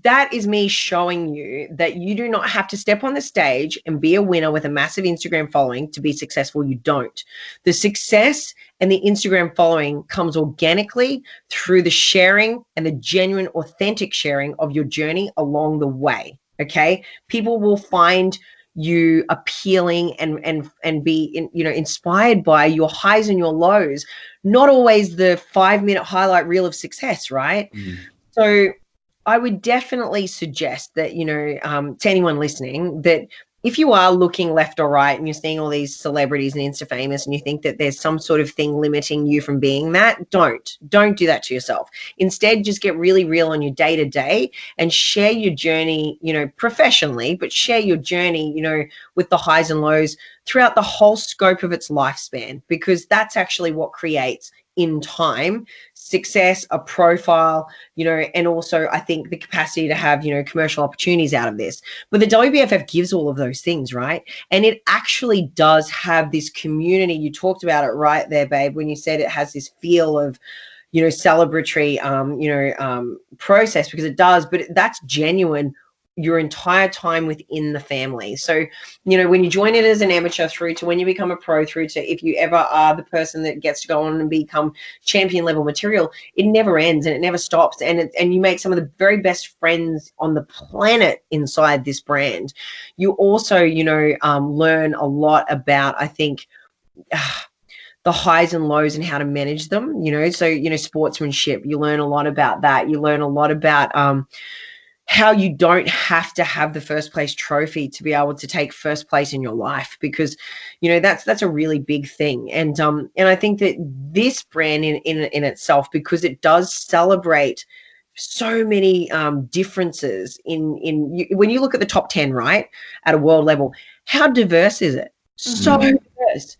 B: that is me showing you that you do not have to step on the stage and be a winner with a massive Instagram following to be successful. You don't. The success and the Instagram following comes organically through the sharing and the genuine, authentic sharing of your journey along the way. Okay. People will find you appealing and be inspired by your highs and your lows, not always the 5-minute highlight reel of success, right? So I would definitely suggest that, to anyone listening, that if you are looking left or right and you're seeing all these celebrities and Insta famous and you think that there's some sort of thing limiting you from being that, don't do that to yourself. Instead, just get really real on your day to day and share your journey, professionally, but share your journey, with the highs and lows throughout the whole scope of its lifespan, because that's actually what creates in time success, a profile, and also I think the capacity to have, commercial opportunities out of this. But the WBFF gives all of those things, right? And it actually does have this community. You talked about it right there, babe, when you said it has this feel of, celebratory, process, because it does, but that's genuine your entire time within the family. So, you know, when you join it as an amateur through to when you become a pro, through to if you ever are the person that gets to go on and become champion level material, it never ends and it never stops. And you make some of the very best friends on the planet inside this brand. You also, you know, learn a lot about, I think, the highs and lows and how to manage them, you know. So, you know, sportsmanship, you learn a lot about that. You learn a lot about how you don't have to have the first place trophy to be able to take first place in your life, because, you know, that's a really big thing. And I think that this brand in itself, because it does celebrate so many differences when you look at the top 10, right, at a world level, how diverse is it? So diverse.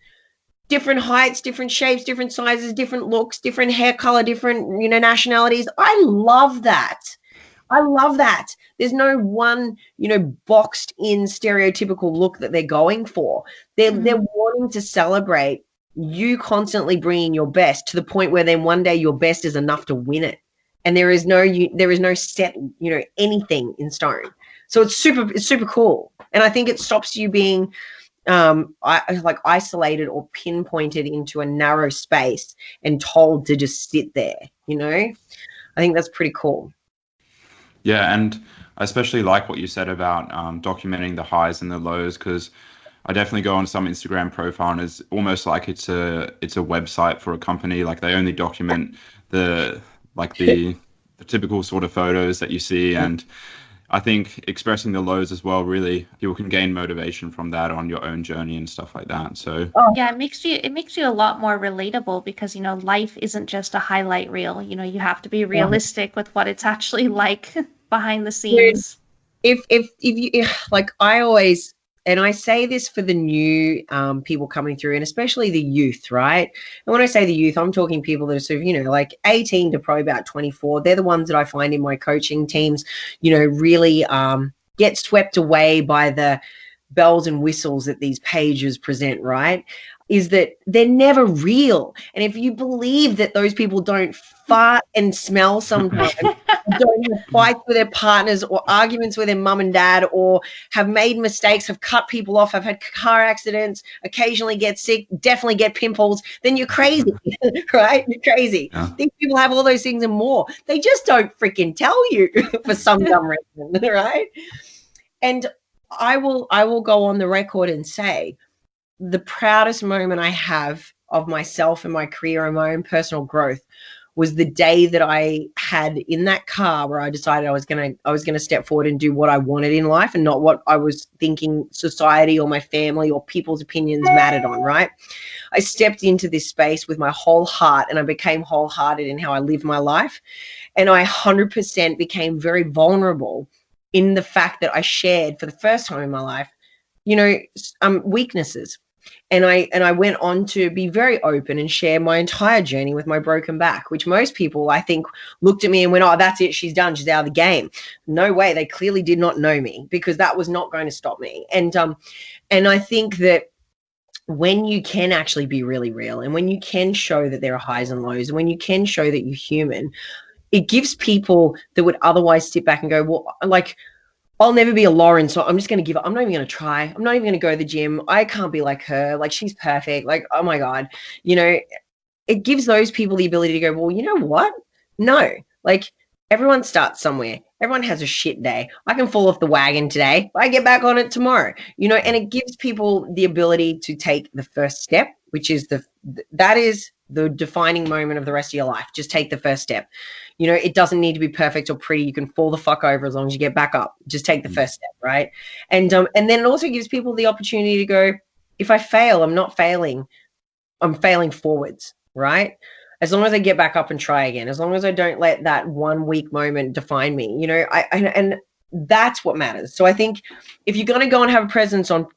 B: Different heights, different shapes, different sizes, different looks, different hair color, different, you know, nationalities. I love that. I love that. There's no one, you know, boxed in stereotypical look that they're going for. They're wanting to celebrate you constantly bringing your best, to the point where then one day your best is enough to win it. And there is no set, you know, anything in stone. So it's super cool. And I think it stops you being like isolated or pinpointed into a narrow space and told to just sit there, you know. I think that's pretty cool.
C: Yeah, and I especially like what you said about documenting the highs and the lows, because I definitely go on some Instagram profile and it's almost like it's a website for a company. Like they only document the typical sort of photos that you see, and I think expressing the lows as well, really, people can gain motivation from that on your own journey and stuff like that. So
A: yeah, it makes you a lot more relatable, because, you know, life isn't just a highlight reel. You know, you have to be realistic with what it's actually like behind the scenes.
B: If you, like, I always, and I say this for the new people coming through, and especially the youth, right? And when I say the youth, I'm talking people that are sort of, you know, like 18 to probably about 24. They're the ones that I find in my coaching teams, you know, really get swept away by the bells and whistles that these pages present, right? Is that they're never real. And if you believe that those people don't fart and smell sometimes, don't have fights with their partners or arguments with their mum and dad, or have made mistakes, have cut people off, have had car accidents, occasionally get sick, definitely get pimples, then you're crazy, right? You're crazy. Yeah. These people have all those things and more. They just don't freaking tell you for some dumb reason, right? And I will go on the record and say, the proudest moment I have of myself and my career and my own personal growth was the day that I had in that car where I decided I was gonna step forward and do what I wanted in life, and not what I was thinking society or my family or people's opinions mattered on, right? I stepped into this space with my whole heart, and I became wholehearted in how I live my life. And I 100% became very vulnerable in the fact that I shared for the first time in my life, you know, weaknesses. And I went on to be very open and share my entire journey with my broken back, which most people, I think, looked at me and went, oh, that's it, she's done, she's out of the game. No way. They clearly did not know me, because that was not going to stop me. And I think that when you can actually be really real, and when you can show that there are highs and lows, and when you can show that you're human, it gives people that would otherwise sit back and go, well, like, I'll never be a Lauren, so I'm just going to give up. I'm not even going to try. I'm not even going to go to the gym. I can't be like her. Like, she's perfect. Like, oh my God. You know, it gives those people the ability to go, well, you know what? No, like, everyone starts somewhere. Everyone has a shit day. I can fall off the wagon today. I get back on it tomorrow, you know, and it gives people the ability to take the first step, which is that is the defining moment of the rest of your life. Just take the first step. You know, it doesn't need to be perfect or pretty. You can fall the fuck over as long as you get back up. Just take the first step, right? And then it also gives people the opportunity to go, if I fail, I'm not failing. I'm failing forwards, right? As long as I get back up and try again, as long as I don't let that 1 week moment define me, you know, and that's what matters. So I think if you're going to go and have a presence on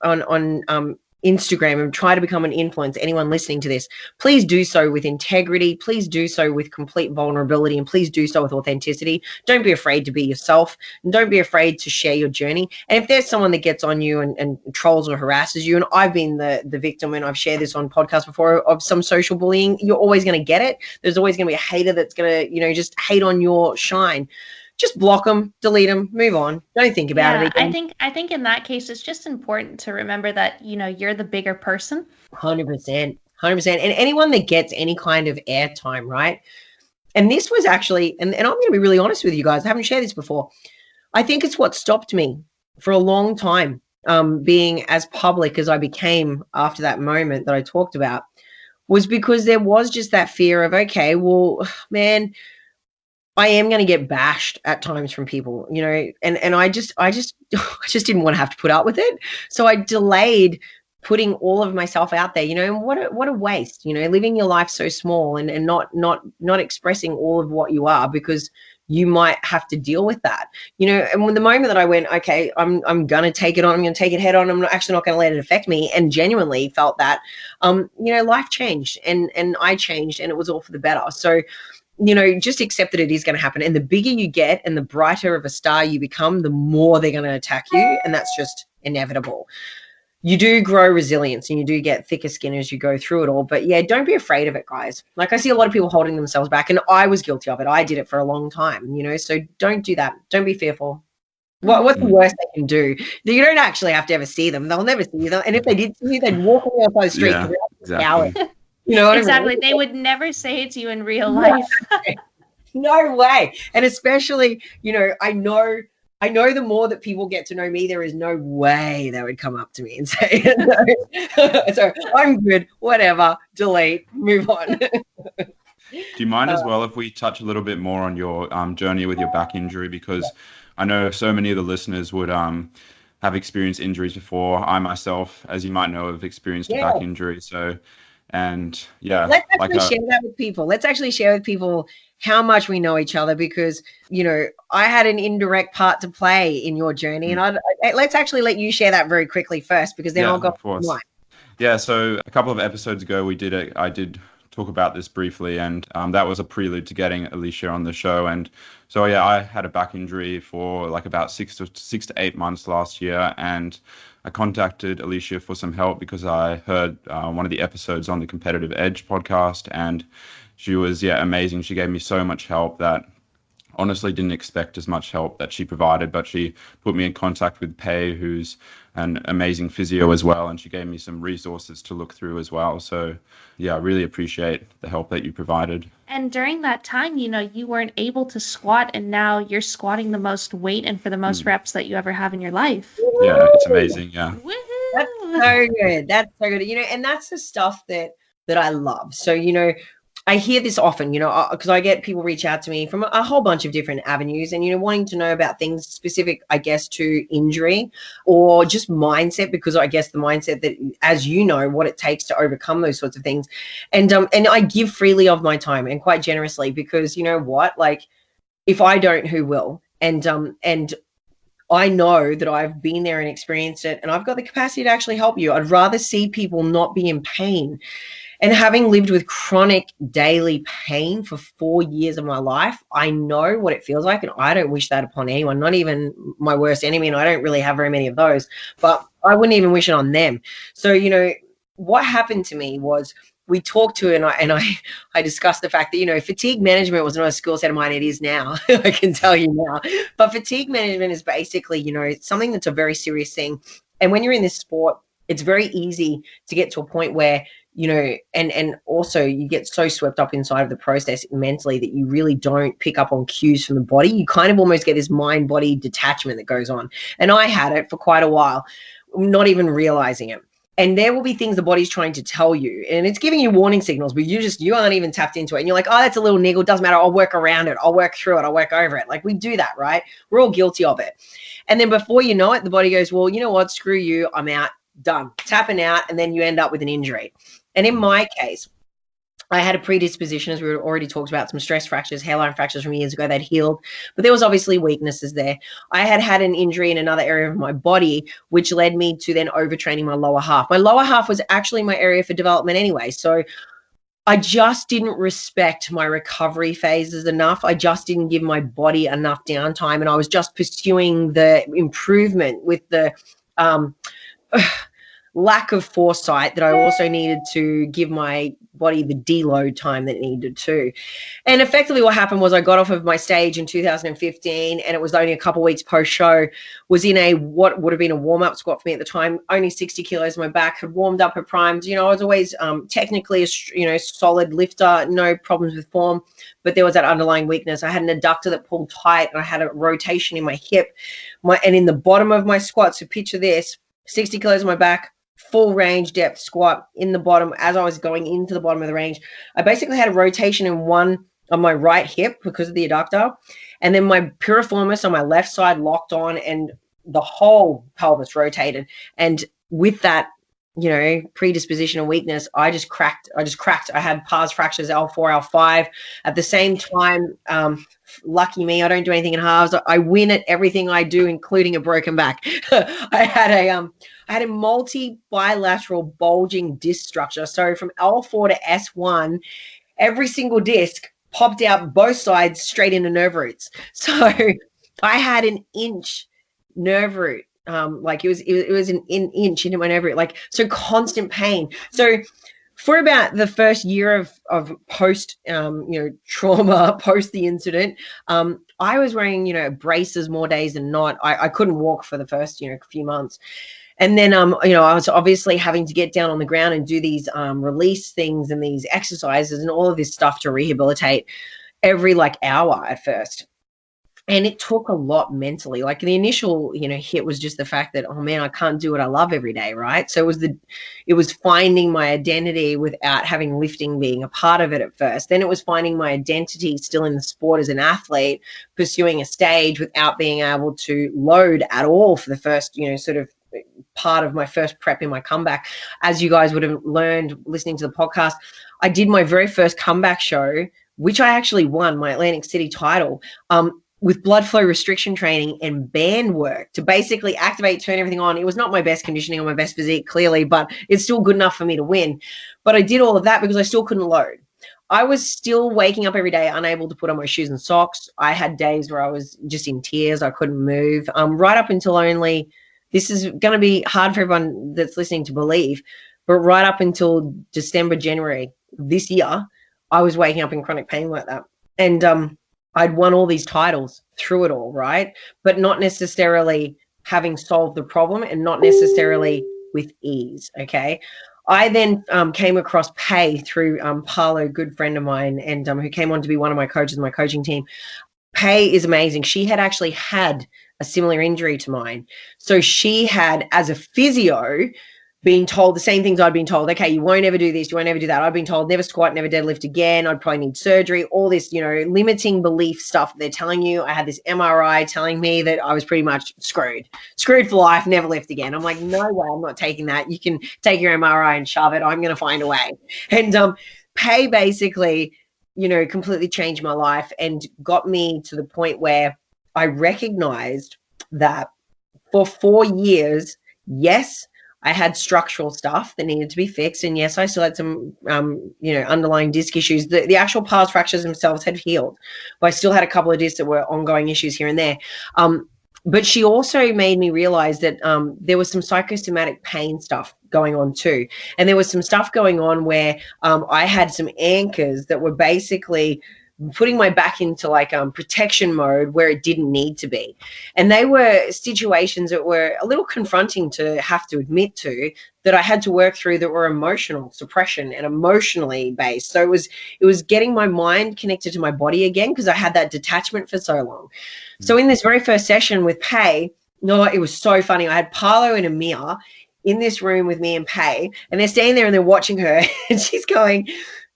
B: Instagram and try to become an influencer, anyone listening to this, please do so with integrity. Please do so with complete vulnerability, and please do so with authenticity. Don't be afraid to be yourself, and don't be afraid to share your journey. And if there's someone that gets on you and trolls or harasses you, and I've been the victim, and I've shared this on podcasts before, of some social bullying, you're always going to get it. There's always going to be a hater that's going to, you know, just hate on your shine. just block them, delete them, move on. Don't think about it again.
A: I think in that case, it's just important to remember that, you're the bigger person.
B: 100%. And anyone that gets any kind of airtime, right? And this was actually, and I'm going to be really honest with you guys, I haven't shared this before. I think it's what stopped me for a long time, being as public as I became after that moment that I talked about, was because there was just that fear of, okay, well, man, I am going to get bashed at times from people, and I just didn't want to have to put up with it. So I delayed putting all of myself out there, and what a waste, living your life so small and not expressing all of what you are, because you might have to deal with that, and when the moment that I went, okay, I'm going to take it on, I'm going to take it head on, I'm not going to let it affect me, and genuinely felt that, life changed and I changed, and it was all for the better. So, just accept that it is going to happen. And the bigger you get and the brighter of a star you become, the more they're going to attack you. And that's just inevitable. You do grow resilience and you do get thicker skin as you go through it all. But yeah, don't be afraid of it, guys. Like, I see a lot of people holding themselves back, and I was guilty of it. I did it for a long time, so don't do that. Don't be fearful. What's the worst they can do? You don't actually have to ever see them. They'll never see you. And if they did see you, they'd walk on the outside the street.
C: Yeah, exactly.
A: Exactly. I mean? They would never say it to you in real life.
B: No way. And especially, I know the more that people get to know me, there is no way they would come up to me and say, no. So I'm good, whatever, delete, move on.
C: Do you mind as well if we touch a little bit more on your journey with your back injury? Because I know so many of the listeners would have experienced injuries before. I myself, as you might know, have experienced a back injury. So, and yeah.
B: Let's actually share that with people. Let's actually share with people how much we know each other, because, I had an indirect part to play in your journey. And let's actually let you share that very quickly first, because then I'll go on.
C: Yeah, so a couple of episodes ago, I did talk about this briefly, and that was a prelude to getting Alicia on the show. And so, yeah, I had a back injury for like about 6 to 8 months last year, and I contacted Alicia for some help because I heard one of the episodes on the Competitive Edge podcast, and she was, amazing. She gave me so much help that honestly didn't expect as much help that she provided, but she put me in contact with Pei, who's an amazing physio as well, and she gave me some resources to look through as well. So yeah, I really appreciate the help that you provided.
A: And during that time, you weren't able to squat, and now you're squatting the most weight and for the most reps that you ever have in your life.
C: Yeah, it's amazing. Yeah.
A: Woo-hoo!
B: That's so good. That's so good. And that's the stuff that I love. So, I hear this often, because I get people reach out to me from a whole bunch of different avenues and, wanting to know about things specific, I guess, to injury or just mindset, because I guess the mindset that, as what it takes to overcome those sorts of things. And I give freely of my time and quite generously, because like, if I don't, who will? And I know that I've been there and experienced it, and I've got the capacity to actually help you. I'd rather see people not be in pain. And having lived with chronic daily pain for 4 years of my life, I know what it feels like, and I don't wish that upon anyone, not even my worst enemy, and I don't really have very many of those, but I wouldn't even wish it on them. So, what happened to me was we talked to, and I discussed the fact that, fatigue management was not a skill set of mine. It is now, I can tell you now. But fatigue management is basically, something that's a very serious thing. And when you're in this sport, it's very easy to get to a point where, and also you get so swept up inside of the process mentally that you really don't pick up on cues from the body. You kind of almost get this mind-body detachment that goes on. And I had it for quite a while, not even realizing it. And there will be things the body's trying to tell you, and it's giving you warning signals, but you aren't even tapped into it. And you're like, oh, that's a little niggle. Doesn't matter. I'll work around it. I'll work through it. I'll work over it. Like, we do that, right? We're all guilty of it. And then before you know it, the body goes, well, you know what? Screw you. I'm out. Done. Tapping out. And then you end up with an injury. And in my case, I had a predisposition, as we already talked about, some stress fractures, hairline fractures from years ago that healed, but there was obviously weaknesses there. I had an injury in another area of my body, which led me to then overtraining my lower half. My lower half was actually my area for development anyway. So I just didn't respect my recovery phases enough. I just didn't give my body enough downtime, and I was just pursuing the improvement with the,
D: lack of foresight that I also needed to give my body the deload time that it needed to. And effectively what happened was I got off of my stage in 2015, and it was only a couple of weeks post-show, was in a what would have been a warm-up squat for me at the time, only 60 kilos on my back, had warmed up, had primed. You know, I was always technically a solid lifter, no problems with form, but there was that underlying weakness. I had an adductor that pulled tight, and I had a rotation in my hip, and in the bottom of my squat. So picture this, 60 kilos on my back, full range depth squat in the bottom. As I was going into the bottom of the range, I basically had a rotation in one on my right hip because of the adductor, and then my piriformis on my left side locked on, and the whole pelvis rotated. And with that, you know, predisposition and weakness, I just cracked. I had pars fractures, L4, L5 at the same time. Lucky me, I don't do anything in halves. I win at everything I do, including a broken back. I had a multi-bilateral bulging disc structure. So from L4 to S1, every single disc popped out both sides straight into nerve roots. So I had an inch nerve root. Like it was an inch into my nerve root, like, so constant pain. So for about the first year of post, trauma, post the incident, I was wearing, braces more days than not. I couldn't walk for the first, few months. And then, I was obviously having to get down on the ground and do these release things and these exercises and all of this stuff to rehabilitate every hour at first. And it took a lot mentally. Like the initial, hit was just the fact that, oh man, I can't do what I love every day, right? So it was finding my identity without having lifting being a part of it at first. Then it was finding my identity still in the sport as an athlete, pursuing a stage without being able to load at all for the first, sort of part of my first prep in my comeback. As you guys would have learned listening to the podcast, I did my very first comeback show, which I actually won my Atlantic City title, with blood flow restriction training and band work to basically activate, turn everything on. It was not my best conditioning or my best physique, clearly, but it's still good enough for me to win. But I did all of that because I still couldn't load. I was still waking up every day unable to put on my shoes and socks. I had days where I was just in tears. I couldn't move. Right up until this is going to be hard for everyone that's listening to believe, but right up until December, January this year, I was waking up in chronic pain like that. And I'd won all these titles through it all, right? But not necessarily having solved the problem and not necessarily with ease, okay? I then came across Pay through Paolo, a good friend of mine, and who came on to be one of my coaches in my coaching team. Pay is amazing. She had actually had a similar injury to mine. So she had, as a physio, being told the same things I'd been told. Okay, you won't ever do this, you won't ever do that. I'd been told never squat, never deadlift again. I'd probably need surgery, all this, limiting belief stuff they're telling you. I had this MRI telling me that I was pretty much screwed for life, never lift again. I'm like, no way, I'm not taking that. You can take your MRI and shove it. I'm going to find a way. And Pay basically, completely changed my life and got me to the point where I recognized that for 4 years, yes, I had structural stuff that needed to be fixed. And yes, I still had some, underlying disc issues. The actual pars fractures themselves had healed, but I still had a couple of discs that were ongoing issues here and there. But she also made me realize that there was some psychosomatic pain stuff going on too. And there was some stuff going on where I had some anchors that were basically putting my back into protection mode where it didn't need to be. And they were situations that were a little confronting to have to admit to, that I had to work through, that were emotional suppression and emotionally based. So it was getting my mind connected to my body again, because I had that detachment for so long. So in this very first session with Pay, it was so funny. I had Paolo and Amir in this room with me and Pay, and they're standing there and they're watching her and she's going,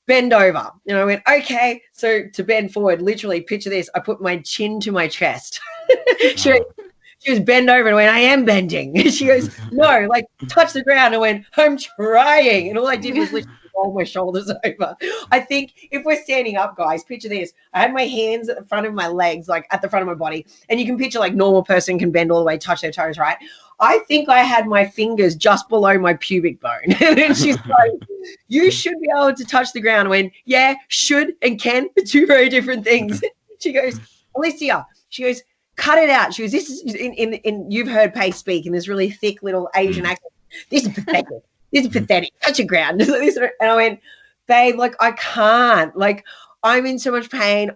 D: bend over. And I went, okay. So to bend forward, literally picture this. I put my chin to my chest. She was bend over and I went, I am bending. And she goes, no, touch the ground. I went, I'm trying. And all I did was literally roll my shoulders over. I think if we're standing up, guys, picture this. I had my hands at the front of my legs, at the front of my body. And you can picture normal person can bend all the way, touch their toes, right? I think I had my fingers just below my pubic bone. And then she's like, you should be able to touch the ground. I went, yeah, should and can, two very different things. She goes, Alicia, she goes, cut it out. She goes, this is in you've heard Pay speak in this really thick little Asian accent. This is pathetic. This is pathetic. Touch your ground. And I went, babe, like, I can't. Like, I'm in so much pain.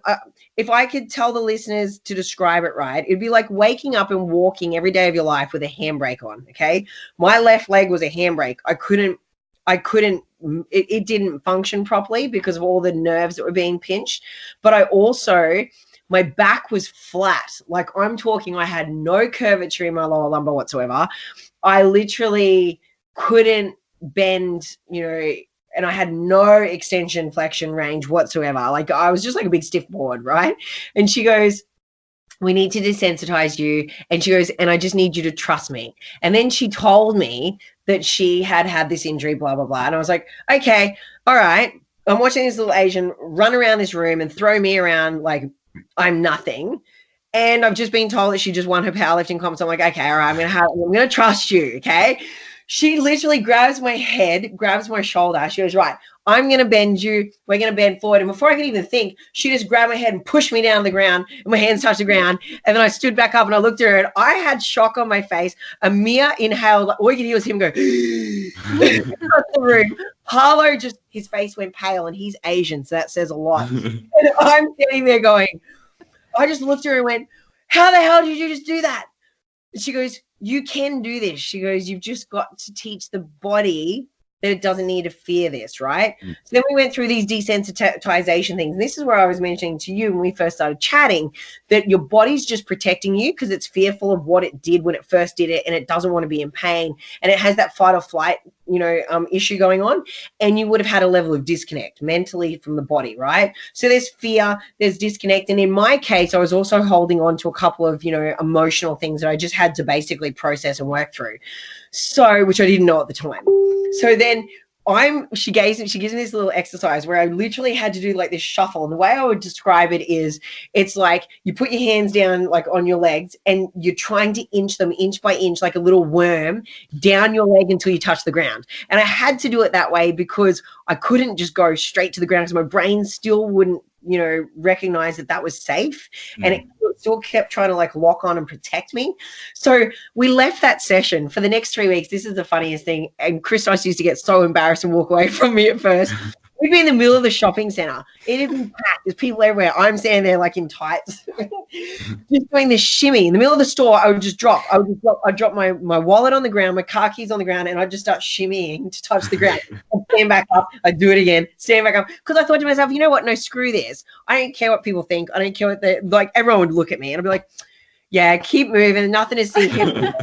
D: If I could tell the listeners to describe it right, it'd be like waking up and walking every day of your life with a handbrake on, okay? My left leg was a handbrake. It didn't function properly because of all the nerves that were being pinched. But my back was flat. Like, I'm talking, I had no curvature in my lower lumbar whatsoever. I literally couldn't bend, and I had no extension flexion range whatsoever. Like, I was just like a big stiff board, right? And she goes, we need to desensitize you. And she goes, and I just need you to trust me. And then she told me that she had this injury, blah, blah, blah. And I was like, okay, all right. I'm watching this little Asian run around this room and throw me around like I'm nothing. And I've just been told that she just won her powerlifting comp. So I'm like, okay, all right, I'm going to trust you, okay? She literally grabs my head, grabs my shoulder. She goes, right, I'm going to bend you. We're going to bend forward. And before I could even think, she just grabbed my head and pushed me down to the ground, and my hands touched the ground. And then I stood back up and I looked at her, and I had shock on my face. Amir inhaled. All you could hear was him go across the room. Harlow his face went pale, and he's Asian, so that says a lot. And I'm sitting there going, I just looked at her and went, how the hell did you just do that? And she goes, you can do this. She goes, you've just got to teach the body that it doesn't need to fear this, right? So then we went through these desensitization things. And this is where I was mentioning to you when we first started chatting that your body's just protecting you because it's fearful of what it did when it first did it, and it doesn't want to be in pain. And it has that fight or flight, issue going on. And you would have had a level of disconnect mentally from the body, right? So there's fear, there's disconnect. And in my case, I was also holding on to a couple of, emotional things that I just had to basically process and work through. So, which I didn't know at the time. So then she gives me this little exercise where I literally had to do like this shuffle. And the way I would describe it is it's like you put your hands down like on your legs and you're trying to inch them inch by inch like a little worm down your leg until you touch the ground. And I had to do it that way because I couldn't just go straight to the ground because my brain still wouldn't, recognize that was safe. And it still kept trying to like lock on and protect me. So we left that session for the next 3 weeks. This is the funniest thing. And Christos used to get so embarrassed and walk away from me at first. We'd be in the middle of the shopping center. It'd be packed. There's people everywhere. I'm standing there like in tights, just doing this shimmy. In the middle of the store, I'd drop my wallet on the ground, my car keys on the ground, and I'd just start shimmying to touch the ground. I'd stand back up. I'd do it again, stand back up. Because I thought to myself, you know what? No, screw this. I don't care what people think. I don't care what like everyone would look at me. And I'd be like, yeah, keep moving. Nothing to see here.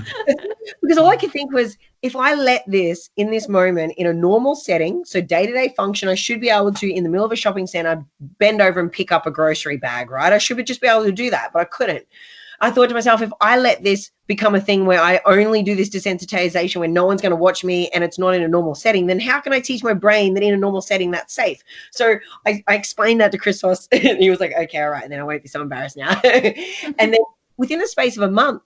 D: Because all I could think was, if I let this in this moment in a normal setting, so day-to-day function, I should be able to, in the middle of a shopping center, bend over and pick up a grocery bag, right? I should just be able to do that, but I couldn't. I thought to myself, if I let this become a thing where I only do this desensitization when no one's going to watch me and it's not in a normal setting, then how can I teach my brain that in a normal setting that's safe? So I explained that to Christos, and he was like, okay, all right, and then I won't be so embarrassed now. And then within the space of a month,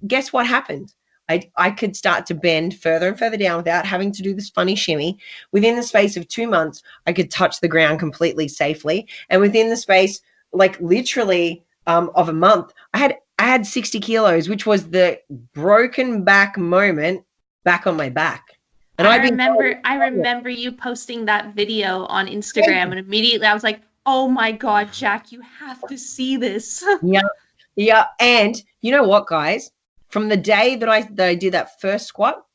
D: guess what happened? I could start to bend further and further down without having to do this funny shimmy. Within the space of 2 months, I could touch the ground completely safely. And within the space, like literally of a month, I had 60 kilos, which was the broken back moment back on my back. And
A: I remember you posting that video on Instagram, and immediately I was like, oh my God, Jack, you have to see this.
D: Yeah. And you know what, guys? From the day that I did that first squat,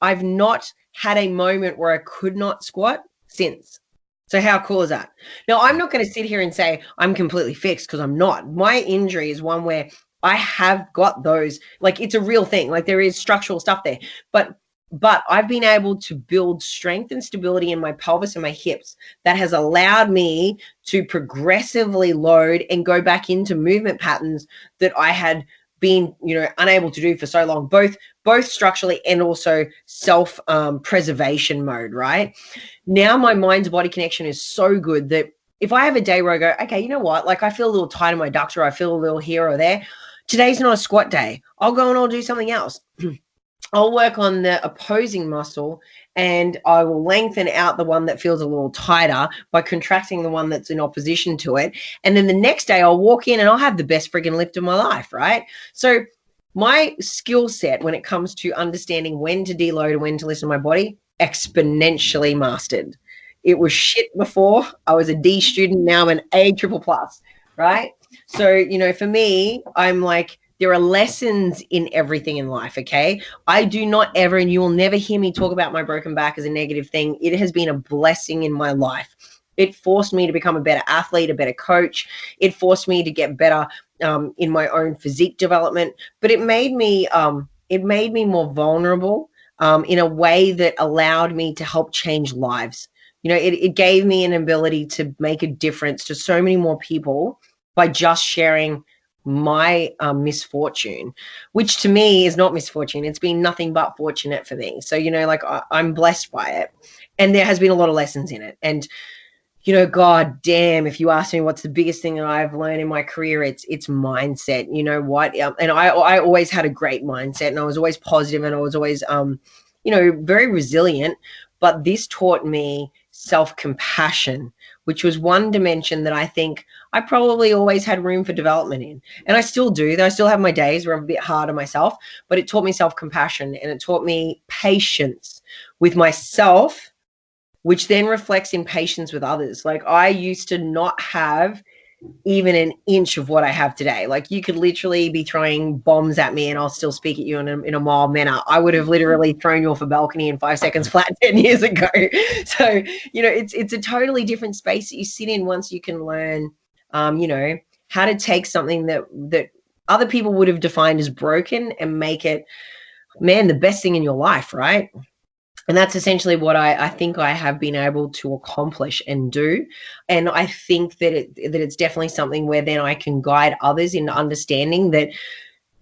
D: I've not had a moment where I could not squat since. So how cool is that? Now, I'm not going to sit here and say I'm completely fixed, because I'm not. My injury is one where I have got those, like it's a real thing. Like there is structural stuff there. But I've been able to build strength and stability in my pelvis and my hips that has allowed me to progressively load and go back into movement patterns that I had been, unable to do for so long, both structurally and also self-preservation mode, right? Now my mind-to-body connection is so good that if I have a day where I go, okay, you know what? Like I feel a little tight in my ducts, or I feel a little here or there. Today's not a squat day. I'll go and I'll do something else. I'll work on the opposing muscle, and I will lengthen out the one that feels a little tighter by contracting the one that's in opposition to it. And then the next day I'll walk in and I'll have the best friggin' lift of my life, right? So my skill set when it comes to understanding when to deload and when to listen to my body, exponentially mastered. It was shit before. I was a D student. Now I'm an A triple plus, right? So, you know, for me, I'm like, there are lessons in everything in life, okay? I do not ever, and you will never hear me talk about my broken back as a negative thing. It has been a blessing in my life. It forced me to become a better athlete, a better coach. It forced me to get better in my own physique development. But it made me more vulnerable in a way that allowed me to help change lives. You know, it gave me an ability to make a difference to so many more people by just sharing my misfortune, which to me is not misfortune. It's been nothing but fortunate for me. So, you know, like I'm blessed by it. And there has been a lot of lessons in it. And, you know, God damn, if you ask me what's the biggest thing that I've learned in my career, it's mindset. You know what? And I always had a great mindset, and I was always positive, and I was always, you know, very resilient. But this taught me self-compassion, which was one dimension that I think I probably always had room for development in. And I still do. I still have my days where I'm a bit hard on myself, but it taught me self-compassion, and it taught me patience with myself, which then reflects in patience with others. Like, I used to not have even an inch of what I have today. Like, you could literally be throwing bombs at me and I'll still speak at you in a mild manner. I would have literally thrown you off a balcony in 5 seconds flat 10 years ago. So, you know, it's a totally different space that you sit in once you can learn, you know, how to take something that other people would have defined as broken and make it, man, the best thing in your life, right? And that's essentially what I think I have been able to accomplish and do. And I think that it's definitely something where then I can guide others into understanding that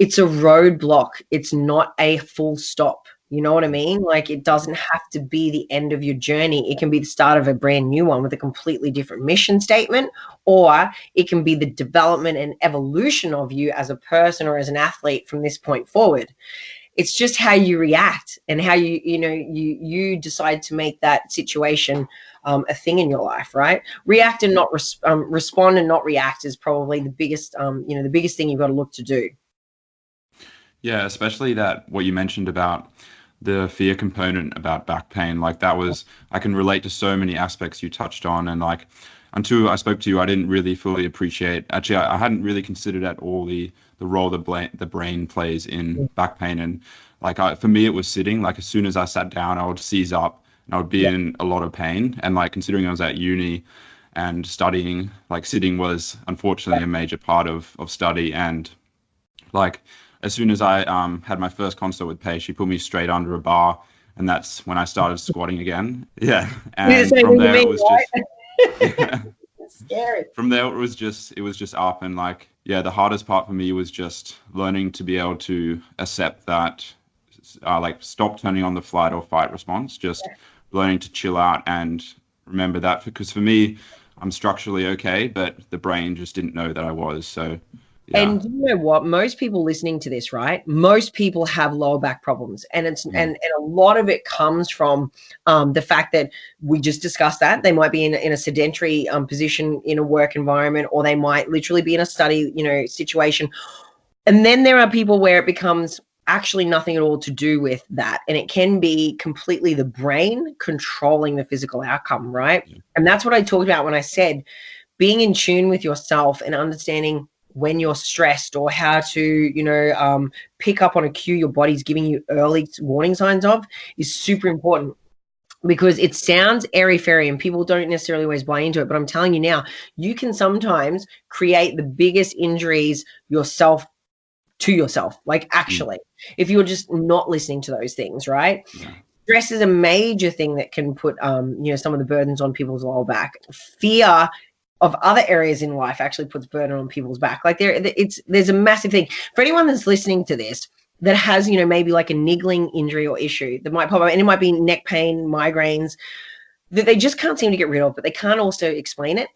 D: it's a roadblock. It's not a full stop. You know what I mean? Like, it doesn't have to be the end of your journey. It can be the start of a brand new one with a completely different mission statement, or it can be the development and evolution of you as a person or as an athlete from this point forward. It's just how you react and how you decide to make that situation a thing in your life, right? React and not respond and not react is probably the biggest, the biggest thing you've got to look to do.
C: Yeah, especially that what you mentioned about the fear component about back pain, like that was, I can relate to so many aspects you touched on, and like until I spoke to you, I didn't really fully appreciate. Actually, I hadn't really considered at all the role the brain plays in back pain. And like for me, it was sitting. Like, as soon as I sat down, I would seize up and I would be in a lot of pain. And like, considering I was at uni and studying, like sitting was unfortunately a major part of study. And like, as soon as I had my first consult with Paige, she put me straight under a bar, and that's when I started squatting again. Yeah, and from there it was just yeah.
D: Scary.
C: From there it was just up, and like, yeah, the hardest part for me was just learning to be able to accept that, like, stop turning on the flight or fight response, just learning to chill out and remember that, because for me, I'm structurally okay, but the brain just didn't know that I was. So yeah.
D: And you know what? Most people listening to this, right? Most people have lower back problems, and it's and a lot of it comes from the fact that we just discussed that they might be in a sedentary position in a work environment, or they might literally be in a study, situation. And then there are people where it becomes actually nothing at all to do with that, and it can be completely the brain controlling the physical outcome, right? Yeah. And that's what I talked about when I said being in tune with yourself and understanding when you're stressed, or how to, pick up on a cue your body's giving you early warning signs of, is super important, because it sounds airy-fairy and people don't necessarily always buy into it. But I'm telling you now, you can sometimes create the biggest injuries to yourself, like actually, if you're just not listening to those things, right? Yeah. Stress is a major thing that can put, some of the burdens on people's lower back. Fear of other areas in life actually puts burden on people's back. Like there's a massive thing for anyone that's listening to this that has, maybe like a niggling injury or issue that might pop up, and it might be neck pain, migraines that they just can't seem to get rid of, but they can't also explain it.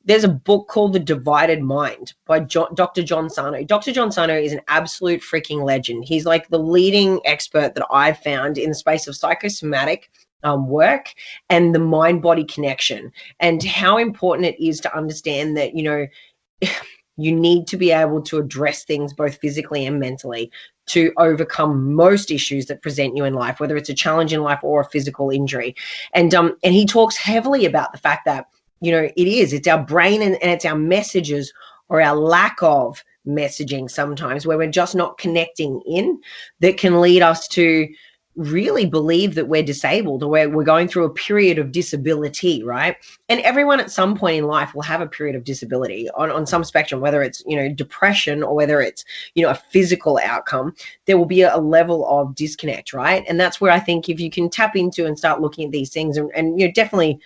D: There's a book called The Divided Mind by Dr. John Sarno. Dr. John Sarno is an absolute freaking legend. He's like the leading expert that I've found in the space of psychosomatic work and the mind-body connection, and how important it is to understand that, you need to be able to address things both physically and mentally to overcome most issues that present you in life, whether it's a challenge in life or a physical injury. And he talks heavily about the fact that, it's our brain and it's our messages or our lack of messaging sometimes where we're just not connecting in that can lead us to really believe that we're disabled or we're going through a period of disability, right? And everyone at some point in life will have a period of disability on some spectrum, whether it's, depression or whether it's, a physical outcome. There will be a level of disconnect, right? And that's where I think if you can tap into and start looking at these things and definitely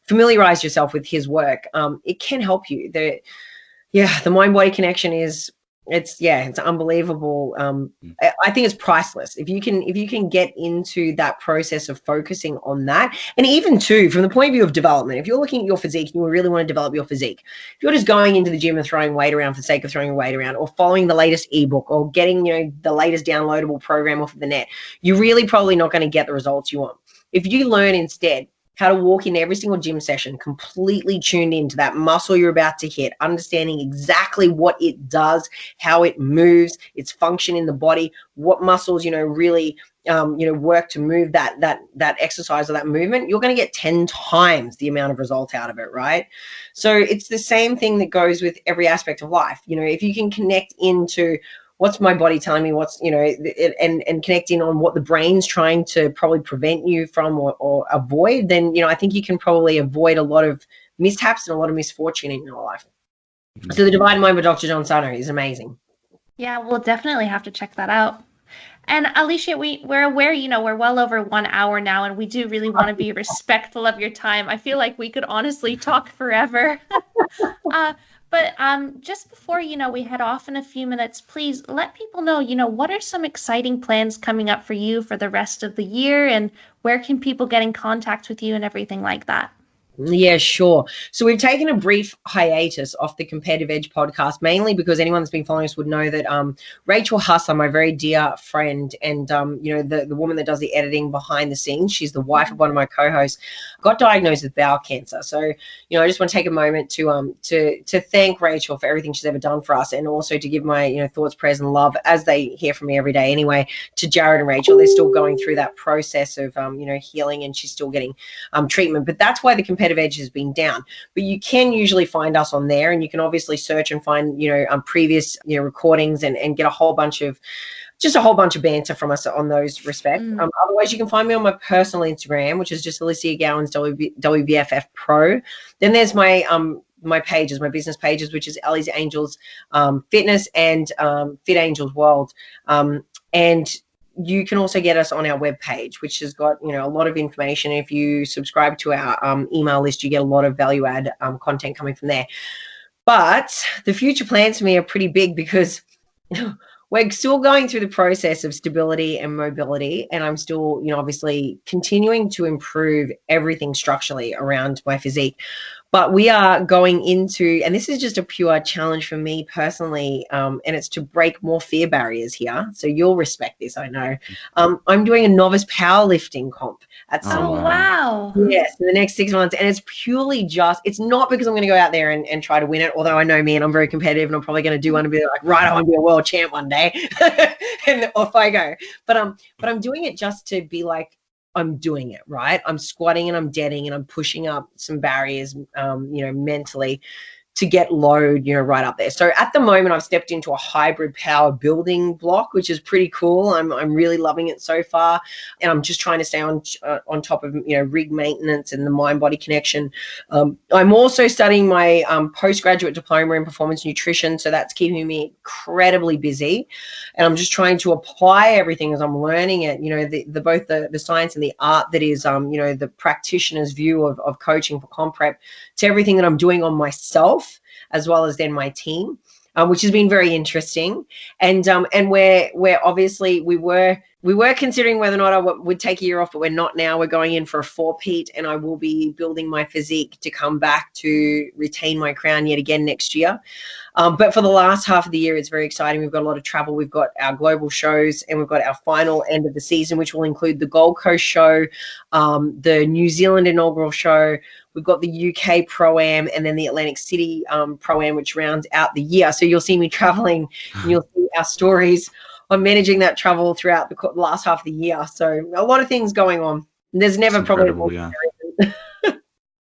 D: familiarize yourself with his work, it can help you. The mind-body connection it's unbelievable. I think it's priceless if you can get into that process of focusing on that. And even too, from the point of view of development, if you're looking at your physique and you really want to develop your physique, if you're just going into the gym and throwing weight around for the sake of throwing weight around, or following the latest ebook, or getting the latest downloadable program off of the net, you're really probably not going to get the results you want. If you learn instead how to walk in every single gym session completely tuned into that muscle you're about to hit, understanding exactly what it does, how it moves, its function in the body, what muscles really work to move that exercise or that movement, you're going to get 10 times the amount of result out of it, right? So it's the same thing that goes with every aspect of life. If you can connect into what's my body telling me, what's, and connecting on what the brain's trying to probably prevent you from or avoid, then, I think you can probably avoid a lot of mishaps and a lot of misfortune in your life. So The Divided Mind by Dr. John Sarno is amazing.
A: Yeah, we'll definitely have to check that out. And Alicia, we're aware, we're well over 1 hour now, and we do really want to be respectful of your time. I feel like we could honestly talk forever. But just before, we head off in a few minutes, please let people know, what are some exciting plans coming up for you for the rest of the year, and where can people get in contact with you and everything like that?
D: Yeah, sure. So we've taken a brief hiatus off the Competitive Edge podcast, mainly because anyone that's been following us would know that Rachel Husser, my very dear friend, and the woman that does the editing behind the scenes, she's the wife of one of my co-hosts, got diagnosed with bowel cancer. So I just want to take a moment to thank Rachel for everything she's ever done for us, and also to give my thoughts, prayers, and love, as they hear from me every day anyway, to Jared and Rachel. They're still going through that process of healing, and she's still getting treatment. But that's why the Competitive Edge has been down. But you can usually find us on there, and you can obviously search and find previous recordings and get a whole bunch of banter from us on those respects. Otherwise, you can find me on my personal Instagram, which is just Alicia Gowans WBFF Pro. Then there's my pages, my business pages, which is Ellie's Angels Fitness and Fit Angels World. And you can also get us on our webpage, which has got a lot of information. If you subscribe to our email list, you get a lot of value add content coming from there. But the future plans for me are pretty big, because we're still going through the process of stability and mobility, and I'm still obviously continuing to improve everything structurally around my physique. But we are going into, and this is just a pure challenge for me personally, and it's to break more fear barriers here. So you'll respect this, I know. I'm doing a novice powerlifting comp at some point.
A: Wow.
D: Yes, in the next 6 months. And it's purely it's not because I'm going to go out there and try to win it, although I know me and I'm very competitive, and I'm probably going to do one and be like, right, I want to be a world champ one day. And off I go. But I'm doing it just to be like, I'm doing it, right? I'm squatting and I'm deading and I'm pushing up some barriers, mentally, to get load, right up there. So at the moment, I've stepped into a hybrid power building block, which is pretty cool. I'm really loving it so far, and I'm just trying to stay on top of rig maintenance and the mind-body connection. I'm also studying my postgraduate diploma in performance nutrition, so that's keeping me incredibly busy, and I'm just trying to apply everything as I'm learning it. Both the science and the art that is the practitioner's view of coaching for comp prep to everything that I'm doing on myself, as well as then my team, which has been very interesting. And we're obviously, we were considering whether or not I would take a year off, but we're not now. We're going in for a 4-peat, and I will be building my physique to come back to retain my crown yet again next year. But for the last half of the year, it's very exciting. We've got a lot of travel. We've got our global shows, and we've got our final end of the season, which will include the Gold Coast show, the New Zealand inaugural show. We've got the UK Pro-Am, and then the Atlantic City Pro-Am, which rounds out the year. So you'll see me traveling, and you'll see our stories I'm managing that travel throughout the last half of the year. So a lot of things going on. There's never
C: It's
D: probably
C: incredible, yeah.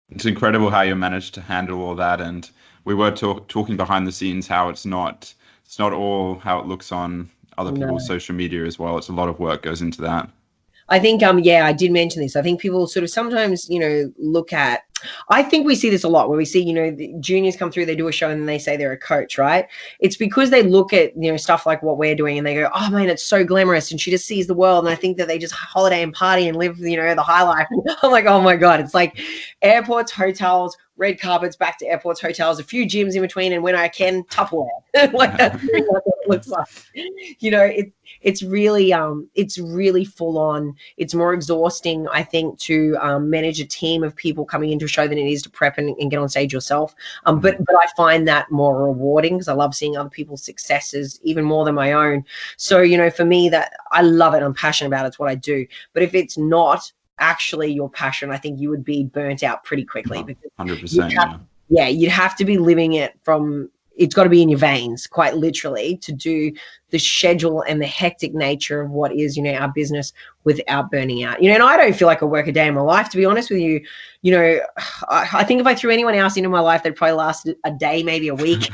C: It's incredible how you managed to handle all that. And we were talking behind the scenes how it's not all how it looks on other people's social media as well. It's a lot of work goes into that.
D: I think, yeah, I did mention this. I think people sort of sometimes, look at, I think we see this a lot where we see, the juniors come through, they do a show and then they say they're a coach, right? It's because they look at, stuff like what we're doing and they go, oh man, it's so glamorous. And she just sees the world. And I think that they just holiday and party and live, the high life. I'm like, oh my God, it's like airports, hotels, red carpets, back to airports, hotels, a few gyms in between, and when I can, Tupperware. Like that's what it looks like. It's really full on. It's more exhausting, I think, to manage a team of people coming into a show than it is to prep and get on stage yourself. But I find that more rewarding because I love seeing other people's successes even more than my own. So, for me, that I love it. I'm passionate about it. It's what I do. But if it's not actually your passion, I think you would be burnt out pretty quickly.
C: 100%.
D: You'd have to be living it from, it's got to be in your veins, quite literally, to do the schedule and the hectic nature of what is, our business without burning out. And I don't feel like I work a day in my life, to be honest with you. I think if I threw anyone else into my life, they'd probably last a day, maybe a week.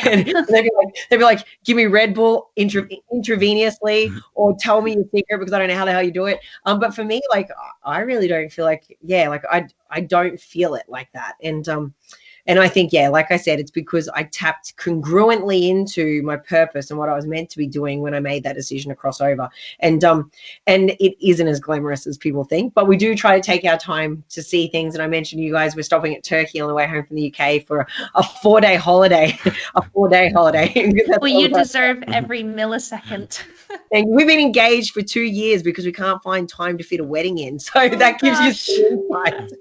D: And they'd be like, give me Red Bull intravenously or tell me your secret because I don't know how the hell you do it. But for me, like, I really don't feel like, I don't feel it like that. And I think, like I said, it's because I tapped congruently into my purpose and what I was meant to be doing when I made that decision to cross over. And it isn't as glamorous as people think, but we do try to take our time to see things. And I mentioned you guys, we're stopping at Turkey on the way home from the UK for a 4-day holiday, Well,
A: you deserve every millisecond.
D: And we've been engaged for 2 years because we can't find time to fit a wedding in. So that gives you some insight.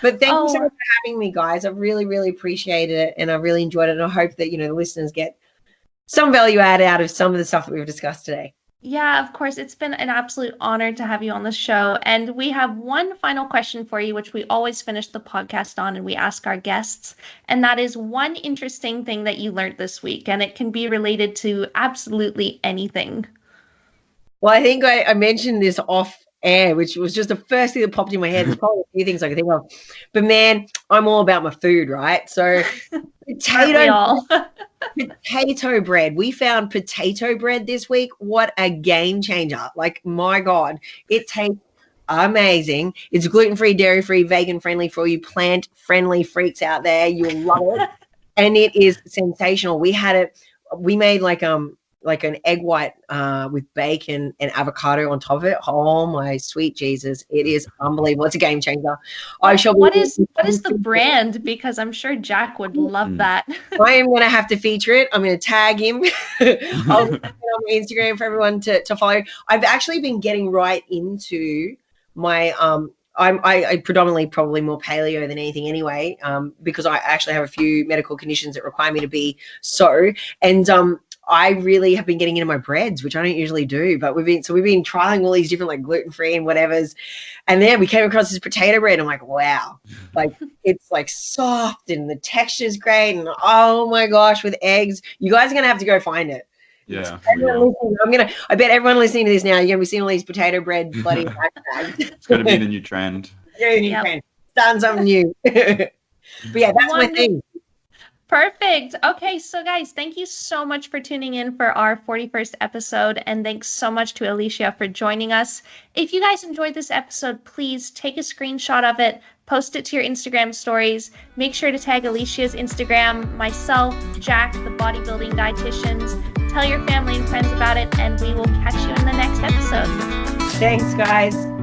D: But thank you so much for having me, guys. I really, really appreciated it, and I really enjoyed it. And I hope that, the listeners get some value added out of some of the stuff that we've discussed today.
A: Yeah, of course. It's been an absolute honor to have you on the show. And we have one final question for you, which we always finish the podcast on, and we ask our guests. And that is one interesting thing that you learned this week, and it can be related to absolutely anything.
D: Well, I think I mentioned this off air, which was just the first thing that popped in my head. There's probably a few things I could think of, but man, I'm all about my food, right? So potato bread. We found potato bread this week. What a game changer. Like, my God, it tastes amazing. It's gluten-free, dairy-free, vegan-friendly for all you plant-friendly freaks out there. You'll love it. And it is sensational. We made like an egg white with bacon and avocado on top of it. Oh my sweet Jesus. It is unbelievable. It's a game changer.
A: What is the brand? Because I'm sure Jack would love that.
D: I am going to have to feature it. I'm going to tag him. I'll put it on my Instagram for everyone to follow. I've actually been getting right into my I predominantly probably more paleo than anything anyway, because I actually have a few medical conditions that require me to be so. And I really have been getting into my breads, which I don't usually do, but we've been trying all these different like gluten-free and whatevers. And then we came across this potato bread. I'm like, wow, like it's like soft and the texture is great. And oh my gosh, with eggs, you guys are going to have to go find it.
C: Yeah.
D: I bet everyone listening to this now, you're going to be seeing all these potato bread bloody hashtags.
C: It's going to be the new trend.
D: Trend. Starting something new. But yeah, that's my thing.
A: Perfect. Okay, so guys, thank you so much for tuning in for our 41st episode, and thanks so much to Alicia for joining us. If you guys enjoyed this episode, please take a screenshot of it, post it to your Instagram stories. Make sure to tag Alicia's Instagram, myself, Jack, the bodybuilding dietitians. Tell your family and friends about it, and we will catch you in the next episode.
D: Thanks, guys.